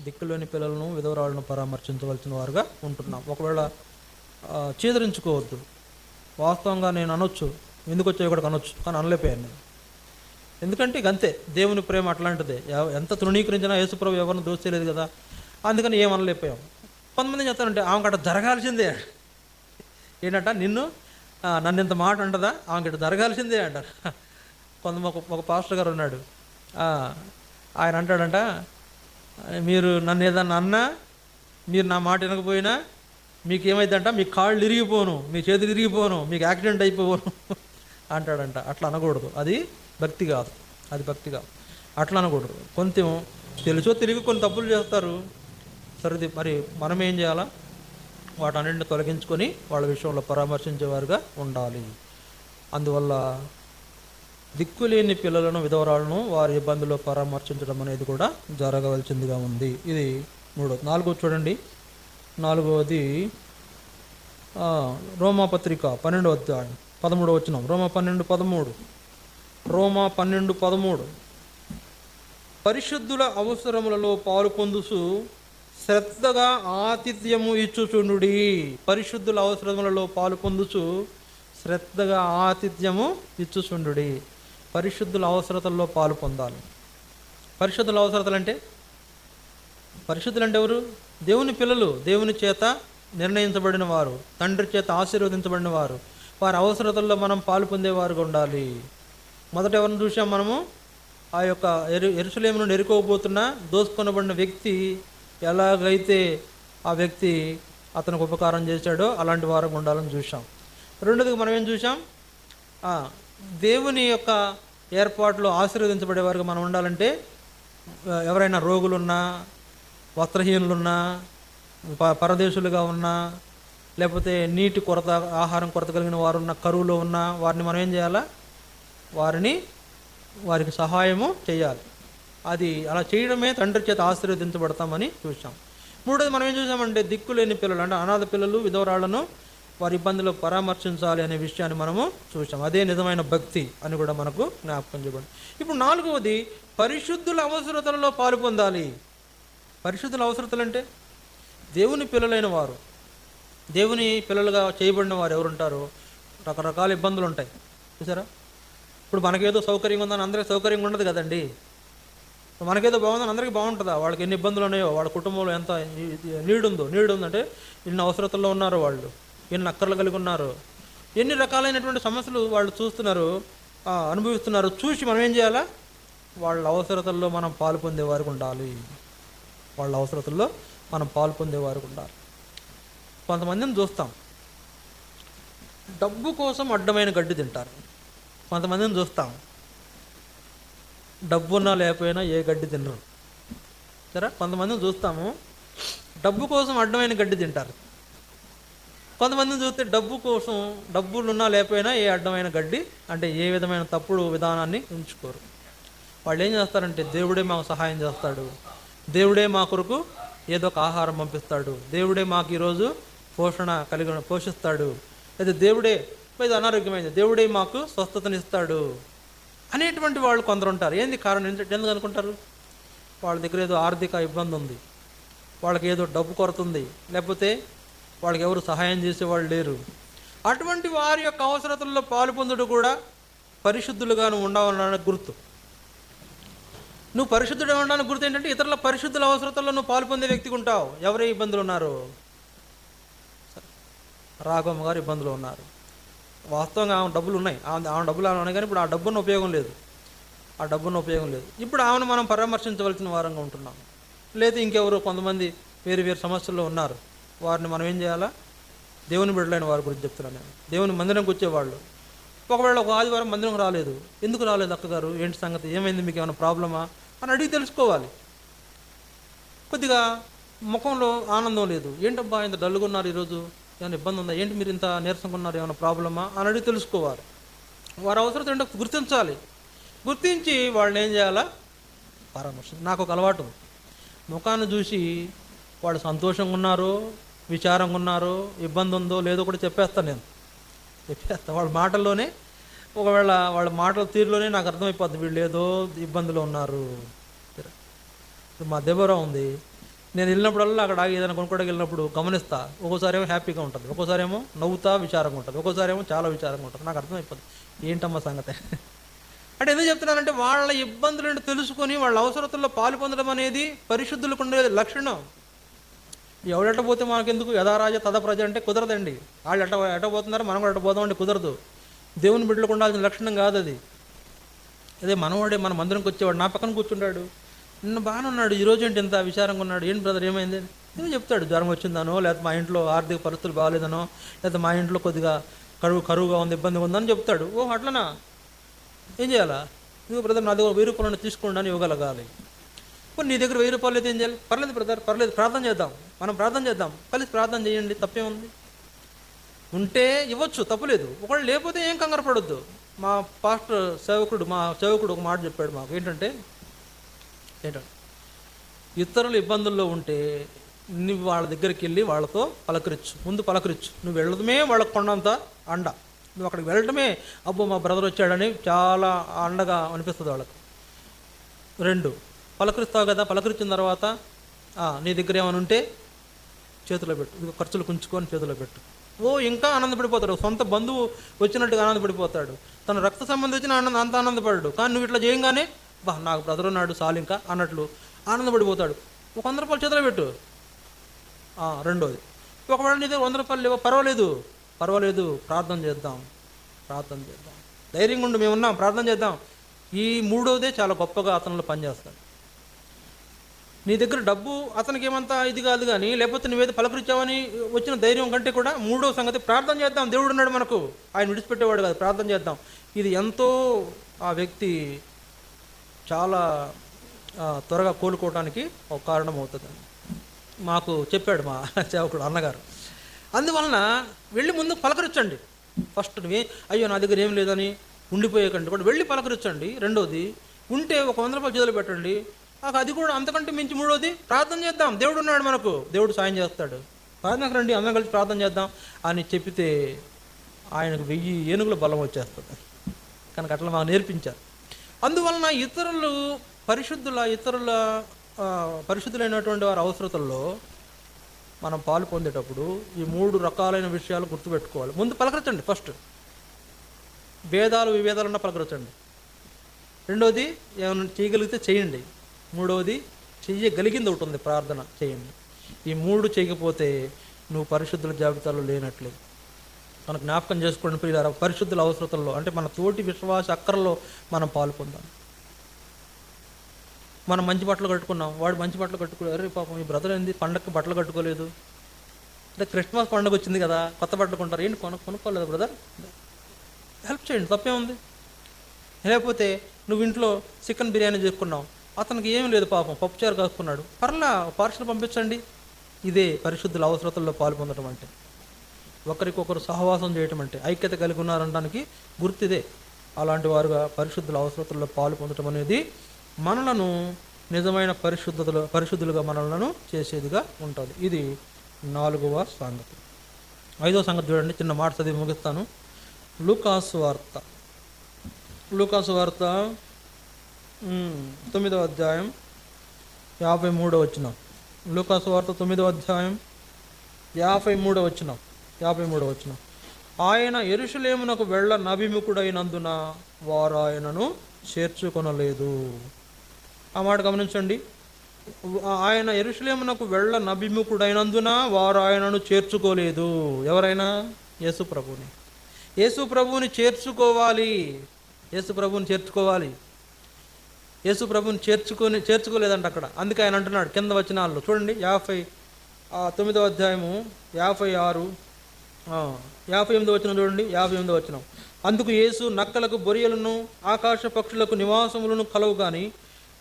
దిక్కులోని పిల్లలను విధవరాలను పరామర్శించవలసిన వారుగా ఉంటున్నాం. ఒకవేళ చేదరించుకోవద్దు. వాస్తవంగా నేను అనొచ్చు, ఎందుకు వచ్చాయో కూడా అనొచ్చు, కానీ అనలేకపోయాను నేను. ఎందుకంటే అంతే, దేవుని ప్రేమ అట్లాంటిదే. ఎంత తృణీకరించినా యేసుప్రభు ఎవరిని దోచేయలేదు కదా, అందుకని ఏమనలేకపోయాం. కొంతమంది చెప్తానంటే ఆమె గట్ట జరగాల్సిందే ఏంటంట, నన్ను ఇంత మాట అంటదా, ఆమె గట్ట జరగాల్సిందే అంటారు. ఒక పాస్టర్ గారు ఉన్నాడు, ఆయన అంటాడంట, మీరు నన్ను ఏదన్నా అన్నా, మీరు నా మాట వినకపోయినా మీకు ఏమైందంట, మీ కాళ్ళు ఇరిగిపోను, మీ చేతులు ఇరిగిపోను, మీకు యాక్సిడెంట్ అయిపోను అంటాడంట. అట్లా అనకూడదు, అది భక్తి కాదు, అట్లా అనకూడదు. కొంచెం తెలుసో తిరిగి కొన్ని తప్పులు చేస్తారు, సరే మరి మనం ఏం చేయాలా, వాటన్నింటిని తొలగించుకొని వాళ్ళ విషయంలో పరామర్శించేవారుగా ఉండాలి. అందువల్ల దిక్కులేని పిల్లలను విధవరాలను వారి ఇబ్బందుల్లో పరామర్శించడం అనేది కూడా జరగవలసిందిగా ఉంది. ఇది 3. 4 చూడండి. 4వది రోమాపత్రిక 12వ అధ్యాయం 13వ వచనం. రోమా 12:13 పరిశుద్ధుల అవసరములలో పాలు పొందుచు శ్రద్ధగా ఆతిథ్యము ఇచ్చుచుండుడి. పరిశుద్ధుల అవసరములలో పాలు పొందుచు శ్రద్ధగా ఆతిథ్యము ఇచ్చుచుండుడి. పరిశుద్ధుల అవసరతల్లో పాలు పొందాలి. పరిశుద్ధుల అవసరతలు అంటే, పరిశుద్ధులు అంటే ఎవరు? దేవుని పిల్లలు, దేవుని చేత నిర్ణయించబడిన వారు, తండ్రి చేత ఆశీర్వదించబడిన వారు. వారి అవసరతల్లో మనం పాలు పొందేవారుగా ఉండాలి. మొదట ఎవరిని చూసాం మనము? ఆ యొక్క యెరూషలేము నుండి ఎరుకోబోతున్న దోసుకొనబడిన వ్యక్తి ఎలాగైతే ఆ వ్యక్తి అతనికి ఉపకారం చేశాడో అలాంటి వారు ఉండాలని చూసాం. రెండోదిగా మనం ఏం చూసాం? దేవుని యొక్క ఏర్పాట్లో ఆశీర్వదించబడేవారుగా మనం ఉండాలంటే, ఎవరైనా రోగులున్నా, వస్త్రహీనులున్నా, పరదేశులుగా ఉన్నా, లేకపోతే నీటి కొరత, ఆహారం కొరత కలిగిన వారు ఉన్న, కరువులో ఉన్న వారిని మనం ఏం చేయాలా? వారికి సహాయము చేయాలి. అది అలా చేయడమే తండ్రి చేత ఆశీర్వదించబడతామని చూసాం. మూడోది మనం ఏం చూసామంటే, దిక్కులేని పిల్లలు అంటే అనాథ పిల్లలు, విధవరాళ్లను వారి ఇబ్బందులు పరామర్శించాలి అనే విషయాన్ని మనము చూసాం. అదే నిజమైన భక్తి అని కూడా మనకు జ్ఞాపకం చేయబడింది. ఇప్పుడు నాలుగవది, పరిశుద్ధుల అవసరతలలో పాలు పొందాలి. పరిశుద్ధుల అవసరతలు అంటే దేవుని పిల్లలైన వారు, దేవుని పిల్లలుగా చేయబడిన వారు ఎవరుంటారో రకరకాల ఇబ్బందులు ఉంటాయి. చూసారా? ఇప్పుడు మనకేదో సౌకర్యంగా ఉందని అందరికీ సౌకర్యంగా ఉండదు కదండి. మనకేదో బాగుందని అందరికీ బాగుంటుందా? వాళ్ళకి ఎన్ని ఇబ్బందులు ఉన్నాయో, వాళ్ళ కుటుంబంలో ఎంత నీడు ఉందంటే ఎన్ని అవసరతల్లో ఉన్నారో, వాళ్ళు ఎన్ని అక్కర్లు కలిగి ఉన్నారో, ఎన్ని రకాలైనటువంటి సమస్యలు వాళ్ళు చూస్తున్నారు, అనుభవిస్తున్నారు. చూసి మనం ఏం చేయాలా? వాళ్ళ అవసరతల్లో మనం పాలు పొందేవారికి ఉండాలి. వాళ్ళ అవసరతల్లో మనం పాలు పొందేవారికి ఉండాలి. కొంతమందిని చూస్తాం, డబ్బు కోసం అడ్డమైన గడ్డి తింటారు. కొంతమందిని చూస్తాం, డబ్బున్నా లేకపోయినా ఏ గడ్డి తినరు. సరే, కొంతమందిని చూస్తాము, డబ్బు కోసం అడ్డమైన గడ్డి తింటారు. కొంతమందిని చూస్తే డబ్బు కోసం, డబ్బులున్నా లేకపోయినా ఏ అడ్డమైన గడ్డి అంటే ఏ విధమైన తప్పుడు విధానాన్ని ఉంచుకోరు. వాళ్ళు ఏం చేస్తారంటే, దేవుడే మాకు సహాయం చేస్తాడు, దేవుడే మా కొరకు ఏదో ఒక ఆహారం పంపిస్తాడు, దేవుడే మాకు ఈరోజు పోషిస్తాడు, లేదా దేవుడే ఇది అనారోగ్యమైంది, దేవుడే మాకు స్వస్థతనిస్తాడు అనేటువంటి వాళ్ళు కొందరు ఉంటారు. ఏంది కారణం? ఎందుకు అనుకుంటారు? వాళ్ళ దగ్గర ఏదో ఆర్థిక ఇబ్బంది ఉంది, వాళ్ళకి ఏదో డబ్బు కొరత ఉంది, లేకపోతే వాళ్ళకి ఎవరు సహాయం చేసేవాళ్ళు లేరు. అటువంటి వారి యొక్క అవసరతల్లో పాలు పొందుడు కూడా పరిశుద్ధులుగాను ఉండవడానికి గుర్తు. నువ్వు పరిశుద్ధుడు ఉండడానికి గుర్తు ఏంటంటే, ఇతరుల పరిశుద్ధుల అవసరతల్లో నువ్వు పాలు పొందే వ్యక్తికి ఉంటావు. ఎవరే ఇబ్బందులు ఉన్నారు? రాఘవమ్మ గారు ఇబ్బందులు ఉన్నారు. వాస్తవంగా ఆమె డబ్బులు ఉన్నాయి, ఆమె డబ్బులు ఉన్నాయి, కానీ ఇప్పుడు ఆ డబ్బున్న ఉపయోగం లేదు. ఇప్పుడు ఆమెను మనం పరామర్శించవలసిన వారంగా ఉంటున్నాం. లేదా ఇంకెవరు కొంతమంది వేరు వేరు సమస్యల్లో ఉన్నారు, వారిని మనం ఏం చేయాలా? దేవుని బిడ్డలైన వారి గురించి చెప్తున్నాను నేను. దేవుని మందిరంకి వచ్చేవాళ్ళు ఒకవేళ ఒక ఆదివారం మందిరం రాలేదు, ఎందుకు రాలేదు అక్కగారు, ఏంటి సంగతి, ఏమైంది, మీకు ఏమైనా ప్రాబ్లమా అని అడిగి తెలుసుకోవాలి. కొద్దిగా ముఖంలో ఆనందం లేదు, ఏంటబ్బా ఇంత డల్గా ఉన్నారు ఈరోజు, ఏమైనా ఇబ్బంది ఉందా, ఏంటి మీరు ఇంత నీరసంగా ఉన్నారు, ఏమైనా ప్రాబ్లమా అని అడిగి తెలుసుకోవాలి. వారి అవసరం ఏంటో గుర్తించాలి. గుర్తించి వాళ్ళని ఏం చేయాలా? పరామర్శ. నాకు ఒక అలవాటు, ముఖాన్ని చూసి వాళ్ళు సంతోషంగా ఉన్నారో, విచారంగా ఉన్నారో, ఇబ్బంది ఉందో లేదో కూడా చెప్పేస్తాను. వాళ్ళ మాటల్లోనే, ఒకవేళ వాళ్ళ మాటల తీరులోనే నాకు అర్థమైపోద్ది వీళ్ళు ఏదో ఇబ్బందులు ఉన్నారు. మా దెబ్బరా ఉంది, నేను వెళ్ళినప్పుడల్లా అక్కడ ఏదైనా కొనుక్కోవడానికి వెళ్ళినప్పుడు గమనిస్తా. ఒక్కోసారి ఏమో హ్యాపీగా ఉంటుంది, ఒక్కోసారి ఏమో నవ్వుతా విచారంగా ఉంటుంది, ఒక్కోసారి ఏమో చాలా విచారంగా ఉంటుంది. నాకు అర్థమైపోతుంది ఏంటమ్మా సంగతి అంటే. ఎందుకు చెప్తున్నానంటే, వాళ్ళ ఇబ్బందులను తెలుసుకొని వాళ్ళ అవసరతల్లో పాలు పొందడం అనేది పరిశుద్ధులకు ఉండే లక్షణం. ఎవడెట్ట పోతే మనకెందుకు, యథారాజ తథ ప్రజ అంటే కుదరదండి. వాళ్ళు ఎట్ట పోతున్నారు, మనం కూడా ఎట్ట పోదామంటే కుదరదు. దేవుని బిడ్డలకు ఉండాల్సిన లక్షణం కాదు అది. అదే మనవాడే మన మందిరంకి వచ్చేవాడు నా పక్కన కూర్చుంటాడు, నిన్న బాగానే ఉన్నాడు, ఈరోజు ఏంటి ఇంత విచారంగా ఉన్నాడు, ఏంటి బ్రదర్ ఏమైంది ఏమో చెప్తాడు. జ్వరం వచ్చిందనో, లేకపోతే మా ఇంట్లో ఆర్థిక పరిస్థితులు బాగాలేదనో, లేకపోతే మా ఇంట్లో కొద్దిగా కరువుగా ఉంది, ఇబ్బందిగా ఉందని చెప్తాడు. ఓ అట్లనా, ఏం చేయాలా? ఇదిగో బ్రదర్ నా దగ్గర 1000 రూపాయలు తీసుకోండి అని ఇవ్వగలగాలి. ఇప్పుడు నీ దగ్గర 1000 రూపాయలు అయితే ఏం చేయాలి? పర్లేదు బ్రదర్, పర్లేదు, ప్రార్థన చేద్దాం, మనం ప్రార్థన చేద్దాం, కలిసి ప్రార్థన చేయండి, తప్పే ఉంది. ఉంటే ఇవ్వచ్చు, తప్పులేదు. ఒకళ్ళు లేకపోతే ఏం కంగారు పడొద్దు. మా సేవకుడు ఒక మాట చెప్పాడు మాకు, ఏంటంటే ఇతరులు ఇబ్బందుల్లో ఉంటే నువ్వు వాళ్ళ దగ్గరికి వెళ్ళి వాళ్ళతో ముందు పలకరించు. నువ్వు వెళ్ళడమే వాళ్ళకు కొండంత అండ, నువ్వు అక్కడికి వెళ్ళటమే అబ్బో మా బ్రదర్ వచ్చాడని చాలా అండగా అనిపిస్తుంది వాళ్ళకు. 2 పలకరిస్తావు కదా, పలకరించిన తర్వాత నీ దగ్గర ఏమైనా ఉంటే చేతిలో పెట్టు, ఖర్చులు కుంచుకొని చేతిలో పెట్టు. ఇంకా ఆనందపడిపోతాడు. సొంత బంధువు వచ్చినట్టుగా ఆనందపడిపోతాడు. తన రక్త సంబంధం వచ్చిన అంత ఆనందపడ్డాడు. కానీ నువ్వు ఇట్లా చేయంగానే నాకు బ్రదర్ ఉన్నాడు చాలు ఇంకా అన్నట్లు ఆనందపడిపోతాడు. ఒక 100 రూపాయలు చేతిలో పెట్టు. రెండోది, ఒకవేళ నీ దగ్గర 100 రూపాయలు లేవో పర్వాలేదు, ప్రార్థన చేద్దాం, ధైర్యంగా ఉండు, మేము ఉన్నాం, ప్రార్థన చేద్దాం. ఈ మూడోదే చాలా గొప్పగా అతనిలో పనిచేస్తాడు. నీ దగ్గర డబ్బు అతనికి ఏమంతా ఇది కాదు, కానీ లేకపోతే నువ్వేదో పలకరించావని వచ్చిన ధైర్యం కంటే కూడా మూడో సంగతి ప్రార్థన చేద్దాం. దేవుడు ఉన్నాడు మనకు, ఆయన విడిచిపెట్టేవాడు కాదు, ప్రార్థన చేద్దాం. ఇది ఎంతో ఆ వ్యక్తి చాలా త్వరగా కోలుకోవడానికి ఒక కారణం అవుతుంది. మాకు చెప్పాడు మా సేవకుడు అన్నగారు. అందువలన వెళ్ళి ముందు పలకరించండి. ఫస్ట్ అయ్యో నా దగ్గర ఏం లేదని ఉండిపోయేకండి కూడా వెళ్ళి పలకరించండి. రెండోది, ఉంటే ఒక 100 రూపాయలు చేతులు పెట్టండి. అది కూడా అంతకంటే మించి మూడోది, ప్రార్థన చేద్దాం. దేవుడు ఉన్నాడు మనకు, దేవుడు సాయం చేస్తాడు, ప్రార్థనకు రండి, అందరం కలిసి ప్రార్థన చేద్దాం అని చెప్పితే ఆయనకు 1000 ఏనుగుల బలం వచ్చేస్తుంది. కనుక అట్లా మాకు నేర్పించారు. అందువలన ఇతరుల పరిశుద్ధులైనటువంటి వారి అవసరతల్లో మనం పాలు పొందేటప్పుడు ఈ 3 రకాలైన విషయాలు గుర్తుపెట్టుకోవాలి. ముందు పలకరించండి. ఫస్ట్ విభేదాలున్న పలకరించండి. రెండోది, ఏమైనా చేయగలిగితే చేయండి. మూడవది, చెయ్యగలిగింది ఒకటి ఉంది, ప్రార్థన చేయండి. ఈ 3 చేయకపోతే నువ్వు పరిశుద్ధుల జాబితాలో లేనట్లే. మనకు జ్ఞాపకం చేసుకోండి ప్రియులారా, పరిశుద్ధుల అవసరతల్లో అంటే మన తోటి విశ్వాస అక్కర్లో మనం పాలు పొందాలి. మనం మంచి బట్టలు కట్టుకున్నాం, వాడు మంచి బట్టలు కట్టుకోలేదు. అరే పాపం ఈ బ్రదర్ ఏంది పండగకి బట్టలు కట్టుకోలేదు, అంటే క్రిస్మస్ పండుగ వచ్చింది కదా కొత్త బట్టలు కొంటారు, ఏంటి కొనుక్కోలేదు బ్రదర్, హెల్ప్ చేయండి, తప్పే ఉంది. లేకపోతే నువ్వు ఇంట్లో చికెన్ బిర్యానీ చేసుకున్నావు, అతనికి ఏం లేదు పాపం పప్పుచారు కాసుకున్నాడు, పార్సల్ పంపించండి. ఇదే పరిశుద్ధుల అవసరతల్లో పాలు పొందడం అంటే, ఒకరికొకరు సహవాసం చేయటం అంటే, ఐక్యత కలిగి ఉన్నారనడానికి గుర్తిదే. అలాంటి వారుగా పరిశుద్ధుల అవసరతల్లో పాలు పొందడం అనేది మనలను నిజమైన పరిశుద్ధులుగా మనలను చేసేదిగా ఉంటుంది. ఇది 4వ సంగతి. 5వ సంగతి చూడండి, చిన్న మాట చదివి ముగిస్తాను. లూకాసు వార్త 9వ అధ్యాయం 53వ వచనం. లూకాసు వార్త 9వ అధ్యాయం 53వ వచనం. ఆయన యెరూషలేమునకు వెళ్ళ నభిముఖుడైనందున వారు ఆయనను చేర్చుకొనలేదు. ఆ మాట గమనించండి. ఆయన యెరూషలేమునకు వెళ్ళ నభిముఖుడైనందున వారు ఆయనను చేర్చుకోలేదు. ఎవరైనా? యేసు ప్రభువుని చేర్చుకోవాలి. యేసు ప్రభువుని చేర్చుకోలేదంట అక్కడ. అందుకే ఆయన అంటున్నాడు కింద వచనాల్లో చూడండి, 9వ అధ్యాయము 58వ వచనం చూడండి. 58వ వచనం. అందుకు యేసు నక్కలకు బొరియలను ఆకాశ పక్షులకు నివాసములను కలవు కానీ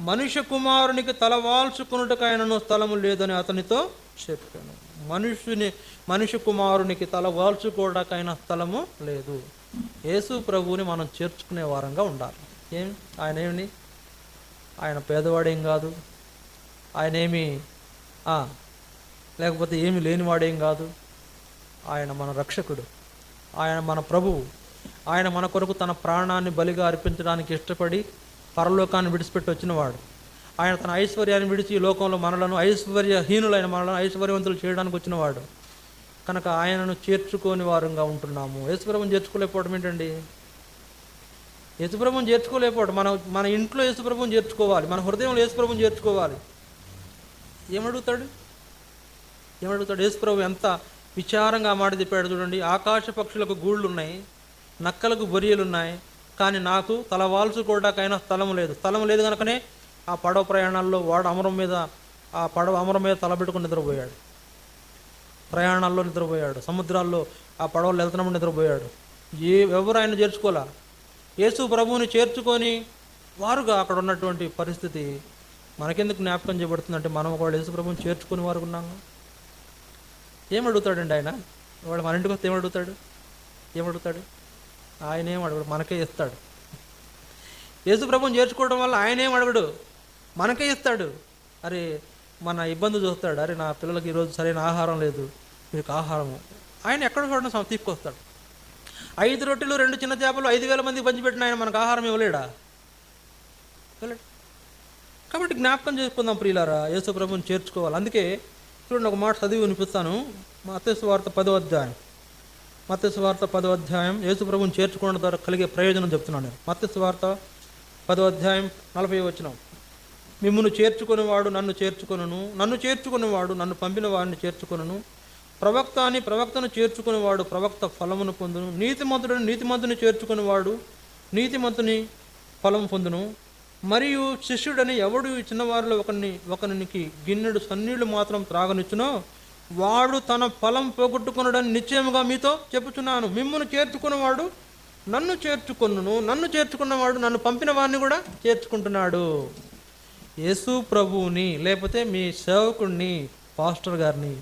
మనుష్య కుమారునికి తలవాల్చుకున్నట్టుకు ఆయనను స్థలము లేదని అతనితో చెప్పాను. మనుష్య కుమారునికి తల వాల్చుకోవడానికైనా స్థలము లేదు. యేసు ప్రభువుని మనం చేర్చుకునే వారంగా ఉండాలి. ఆయన పేదవాడేం కాదు, లేకపోతే ఏమి లేనివాడేం కాదు. ఆయన మన రక్షకుడు, ఆయన మన ప్రభువు. ఆయన మన కొరకు తన ప్రాణాన్ని బలిగా అర్పించడానికి ఇష్టపడి పరలోకాన్ని విడిచిపెట్టి వచ్చినవాడు. ఆయన తన ఐశ్వర్యాన్ని విడిచి ఈ లోకంలో మనలను ఐశ్వర్యహీనులైన మనలను ఐశ్వర్యవంతులు చేయడానికి వచ్చినవాడు. కనుక ఆయనను చేర్చుకోని వారంగా ఉంటున్నాము. యేసుప్రభుని చేర్చుకోలేకపోవడం ఏంటండి? యేసుప్రభుని చేర్చుకోలేకపోవడం, మన ఇంట్లో యేసుప్రభుని చేర్చుకోవాలి, మన హృదయంలో యేసుప్రభుని చేర్చుకోవాలి. ఏమడుగుతాడు? యేసుప్రభు ఎంత విచారంగా మాట చెప్పాడు చూడండి. ఆకాశ పక్షులకు గూళ్ళు ఉన్నాయి, నక్కలకు బొరియలు ఉన్నాయి, కానీ నాకు తలవాల్చుకోవడానికైనా స్థలం లేదు కనుకనే ఆ పడవ ప్రయాణాల్లో వాడు అమరం మీద తలబెట్టుకుని నిద్రపోయాడు. ప్రయాణాల్లో నిద్రపోయాడు, సముద్రాల్లో ఆ పడవలు వెళ్తున్నప్పుడు నిద్రపోయాడు. ఎవరు ఆయన చేర్చుకోలే. యేసు ప్రభువుని చేర్చుకొని వారుగా అక్కడ ఉన్నటువంటి పరిస్థితి మనకెందుకు జ్ఞాపకం చేయబడుతుందంటే, మనం ఒకవేళ యేసు ప్రభువుని చేర్చుకుని వారు ఉన్నాము. ఏమడుగుతాడండి ఆయన? వాడు మన ఇంటికి వస్తే ఏమడుగుతాడు? ఆయన ఏం అడగడు, మనకే ఇస్తాడు. యేసు ప్రభువుని చేర్చుకోవడం వల్ల ఆయన ఏం అడగడు, మనకే ఇస్తాడు. అరే మన ఇబ్బంది చూస్తాడు, అరే నా పిల్లలకి ఈరోజు సరైన ఆహారం లేదు, మీకు ఆహారము. ఆయన ఎక్కడ చూడడం తీసుకొస్తాడు. 5 రొట్టెలు 2 చిన్న చేపలు 5,000 మందికి పంచిపెట్టిన ఆయన మనకు ఆహారం ఇవ్వలేడా? కాబట్టి జ్ఞాపకం చేసుకుందాం ప్రియులారా, యేసు ప్రభువుని చేర్చుకోవాలి. అందుకే చూడండి, ఒక మాట చదివి వినిపిస్తాను. మత్తయి సువార్త 10వ అధ్యాయం మత్తయి సువార్త 10వ అధ్యాయం యేసు ప్రభువుని చేర్చుకోవడం ద్వారా కలిగే ప్రయోజనం చెప్తున్నాను నేను. మత్తయి సువార్త 10వ అధ్యాయం 40వ వచనం. మిమ్మును చేర్చుకునేవాడు నన్ను చేర్చుకొనును, నన్ను చేర్చుకునేవాడు నన్ను పంపిన వాడిని చేర్చుకొనును. ప్రవక్తను చేర్చుకునేవాడు ప్రవక్త ఫలమును పొందును. నీతిమంతుడని నీతిమంతుని చేర్చుకునేవాడు నీతిమంతుని ఫలం పొందును. మరియు శిష్యుడని ఎవడు ఈ చిన్నవారిలో ఒకనికి గిన్నెడు సన్నీళ్లు మాత్రం త్రాగనిచ్చునో వాడు తన ఫలం పోగొట్టుకున్నాడని నిశ్చయముగా మీతో చెప్పుచున్నాను. మిమ్మును చేర్చుకున్నవాడు నన్ను చేర్చుకొనును, నన్ను చేర్చుకున్నవాడు నన్ను పంపిన వాడిని కూడా చేర్చుకుంటున్నాడు. యేసు ప్రభువుని లేకపోతే మీ సేవకుడిని, పాస్టర్ గారిని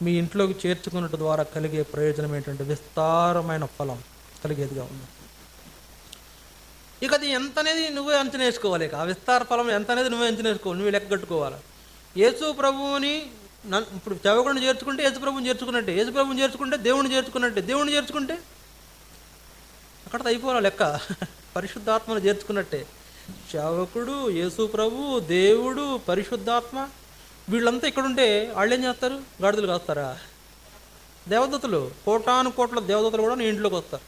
మీ ఇంట్లోకి చేర్చుకున్నట్టు ద్వారా కలిగే ప్రయోజనం ఏంటంటే విస్తారమైన ఫలం కలిగేదిగా ఉంది. ఇక అది ఎంత అనేది నువ్వే అంచనా వేసుకోవాలి. ఆ విస్తార ఫలం ఎంత అనేది నువ్వే అంచనా వేసుకోవాలి, నువ్వే లెక్క కట్టుకోవాలి. యేసు ప్రభువుని ఇప్పుడు సేవకుడిని చేర్చుకుంటే యేసు ప్రభువుని చేర్చుకున్నట్టే, యేసు ప్రభువుని చేర్చుకుంటే దేవుడిని చేర్చుకున్నట్టే, దేవుడిని చేర్చుకుంటే అక్కడ అయిపోవాలి లెక్క. పరిశుద్ధాత్మను చేర్చుకున్నట్టే. సేవకుడు, యేసు ప్రభు, దేవుడు, పరిశుద్ధాత్మ వీళ్ళంతా ఇక్కడుంటే వాళ్ళు ఏం చేస్తారు? గాడిదలు కాస్తారా? దేవదూతలు, కోటాను కోట్ల దేవదూతలు కూడా నీ ఇంట్లోకి వస్తారు.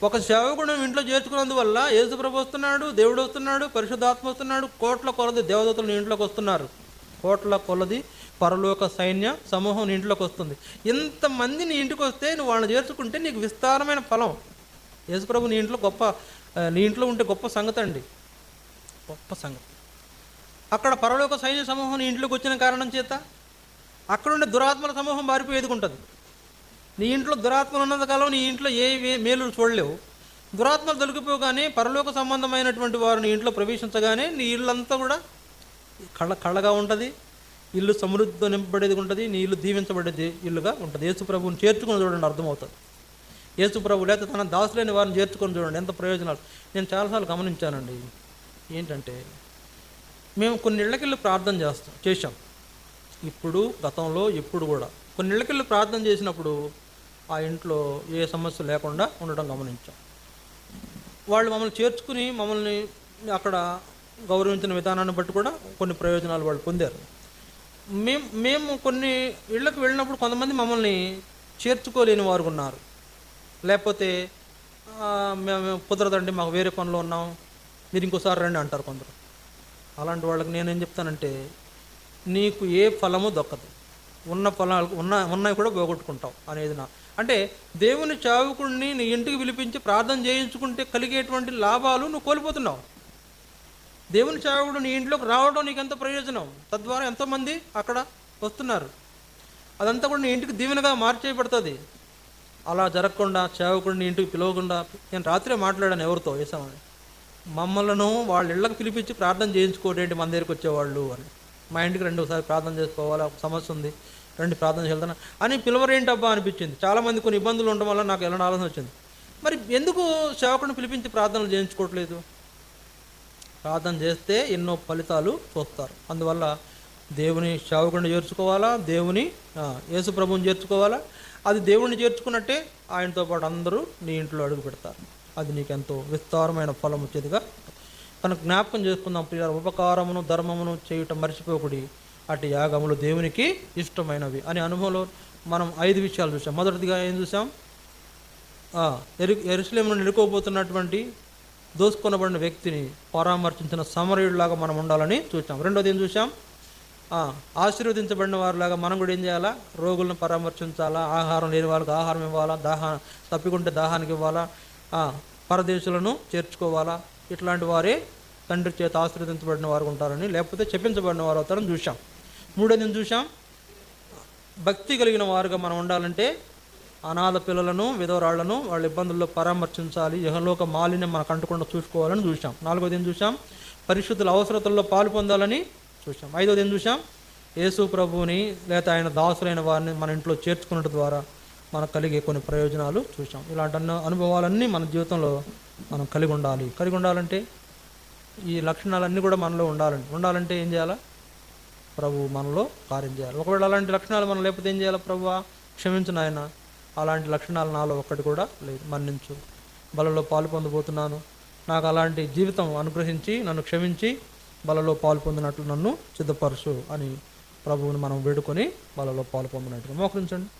ఒక సేవకుడు ఇంట్లో చేర్చుకున్నందువల్ల యేసు ప్రభు వస్తున్నాడు, దేవుడు వస్తున్నాడు, పరిశుద్ధాత్మ వస్తున్నాడు, కోట్ల కొలది దేవదూతలు నీ ఇంట్లోకి వస్తున్నారు. కోట్ల కొలది పరలోక సైన్య సమూహం నీ ఇంట్లోకి వస్తుంది. ఇంతమంది నీ ఇంటికి వస్తే నువ్వు వాళ్ళని చేర్చుకుంటే నీకు విస్తారమైన ఫలం. యేసు ప్రభు నీ ఇంట్లో ఉంటే గొప్ప సంగతి అండి, గొప్ప సంగతి. అక్కడ పరలోక సైన్య సమూహం నీ ఇంట్లోకి వచ్చిన కారణం చేత అక్కడుండే దురాత్మల సమూహం బారిపోయేది ఉంటుంది. నీ ఇంట్లో దురాత్మలు ఉన్నంత కాలం నీ ఇంట్లో ఏ మేలు చూడలేవు. దురాత్మలు తొలగిపోగానే పరలోక సంబంధమైనటువంటి వారు నీ ఇంట్లో ప్రవేశించగానే నీ ఇల్లంతా కూడా కళ్ళగా ఉంటుంది, ఇల్లు సమృద్ధితో నింపబడేది ఉంటుంది, నీ ఇల్లు దీవించబడేది ఇల్లుగా ఉంటుంది. యేసు ప్రభువుని చేర్చుకొని చూడండి, అర్థమవుతుంది. యేసు ప్రభు లేకపోతే తన దాసులైన వారిని చేర్చుకొని చూడండి, ఎంత ప్రయోజనాలు. నేను చాలాసార్లు గమనించానండి. ఏంటంటే మేము కొన్ని ఇళ్ళకెళ్ళి ప్రార్థన చేశాం. ఇప్పుడు గతంలో ఎప్పుడు కూడా కొన్ని ఇళ్ళకెళ్ళి ప్రార్థన చేసినప్పుడు ఆ ఇంట్లో ఏ సమస్య లేకుండా ఉండడం గమనించాం. వాళ్ళు మమ్మల్ని చేర్చుకుని మమ్మల్ని అక్కడ గౌరవించిన విధానాన్ని బట్టి కూడా కొన్ని ప్రయోజనాలు వాళ్ళు పొందారు. మేము కొన్ని ఇళ్ళకు వెళ్ళినప్పుడు కొంతమంది మమ్మల్ని చేర్చుకోలేని వారు ఉన్నారు. లేకపోతే మేము కుదరదండి, మాకు వేరే పనులు ఉన్నాం, మీరు ఇంకోసారి రండి అంటారు కొందరు. అలాంటి వాళ్ళకి నేనేం చెప్తానంటే, నీకు ఏ ఫలము దొక్కదు, ఉన్న ఫలాలు ఉన్నాయి కూడా పోగొట్టుకుంటావు అనేది అంటే దేవుని సేవకుడిని నీ ఇంటికి పిలిపించి ప్రార్థన చేయించుకుంటే కలిగేటువంటి లాభాలు నువ్వు కోల్పోతున్నావు. దేవుని సేవకుడు నీ ఇంట్లోకి రావడం నీకు ఎంత ప్రయోజనం, తద్వారా ఎంతోమంది అక్కడ వస్తున్నారు. అదంతా కూడా నీ ఇంటికి దీవెనగా మార్చేయబడుతుంది. అలా జరగకుండా సేవకుడిని ఇంటికి పిలవకుండా, నేను రాత్రే మాట్లాడాను ఎవరితో వేసామని, మమ్మల్ని వాళ్ళ ఇళ్ళకి పిలిపించి ప్రార్థన చేయించుకోవడం మన దగ్గరికి వచ్చేవాళ్ళు అని. మా ఇంటికి ఒకసారి ప్రార్థన చేసుకోవాలా, ఒక సమస్య ఉంది, రండి ప్రార్థన చేద్దాం అని పిలవరేంటబ్బా అనిపించింది. చాలామంది కొన్ని ఇబ్బందులు ఉండడం వల్ల నాకు ఎలాంటి ఆలోచన వచ్చింది, మరి ఎందుకు సేవకుడిని పిలిపించి ప్రార్థనలు చేయించుకోవట్లేదు? ప్రార్థన చేస్తే ఎన్నో ఫలితాలు చూస్తారు. అందువల్ల దేవుని సేవకుడిని చేర్చుకోవాలా, దేవుని యేసు ప్రభువుని చేర్చుకోవాలా. అది దేవుణ్ణి చేర్చుకున్నట్టే ఆయనతో పాటు అందరూ నీ ఇంట్లో అడుగు పెడతారు. అది నీకెంతో విస్తారమైన ఫలం వచ్చేదిగా కనుక జ్ఞాపకం చేసుకుందాం ప్రియులారా. ఉపకారమును ధర్మమును చేయుట మర్చిపోకుడి, అటు యాగములు దేవునికి ఇష్టమైనవి అనే అనుభవంలో మనం 5 విషయాలు చూసాం. మొదటిదిగా ఏం చూసాం? యెరూషలేమును నిలుకోబోతున్నటువంటి దోసుకొనబడిన వ్యక్తిని పరామర్శించిన సమరయుడిలాగా మనం ఉండాలని చూసాం. రెండోది ఏం చూసాం? ఆశీర్వదించబడిన వారిలాగా మనం కూడా ఏం చేయాలా? రోగులను పరామర్శించాలా, ఆహారం లేని వాళ్ళకి ఆహారం ఇవ్వాలా, తప్పికుంటే దాహానికి ఇవ్వాలా, పరదేశులను చేర్చుకోవాలా. ఇట్లాంటి వారే తండ్రి చేత ఆశీర్వదించబడిన వారు ఉంటారని, లేకపోతే చెప్పించబడిన వారు అవుతారని చూసాం. మూడోది చూసాం, భక్తి కలిగిన వారుగా మనం ఉండాలంటే అనాథ పిల్లలను, విధవరాళ్లను వాళ్ళ ఇబ్బందుల్లో పరామర్శించాలి, యహలోక మాలిన్యం మనకు అంటకుండా చూసుకోవాలని చూసాం. నాలుగోది చూసాం, పరిశుద్ధుల అవసరతల్లో పాలు పొందాలని చూసాం. ఐదోది చూసాం, యేసు ప్రభువుని లేదా ఆయన దాసులైన వారిని మన ఇంట్లో చేర్చుకున్నట్టు ద్వారా మనకు కలిగే కొన్ని ప్రయోజనాలు చూసాం. ఇలాంటి అనుభవాలన్నీ మన జీవితంలో మనం కలిగి ఉండాలంటే ఈ లక్షణాలన్నీ కూడా మనలో ఉండాలంటే ఏం చేయాలా? ప్రభు మనలో కార్యం చేయాలి. ఒకవేళ అలాంటి లక్షణాలు మనం లేకపోతే ఏం చేయాలి? ప్రభువా క్షమించు నాయన, అలాంటి లక్షణాలు నాలో ఒక్కటి కూడా లేదు, మన్నించు, బలలో పాలు పొందబోతున్నాను, నాకు అలాంటి జీవితం అనుగ్రహించి నన్ను క్షమించి బలలో పాలు పొందినట్లు నన్ను సిద్ధపరచు అని ప్రభువుని మనం వేడుకొని బలలో పాలు పొందినట్లు మోకరించండి.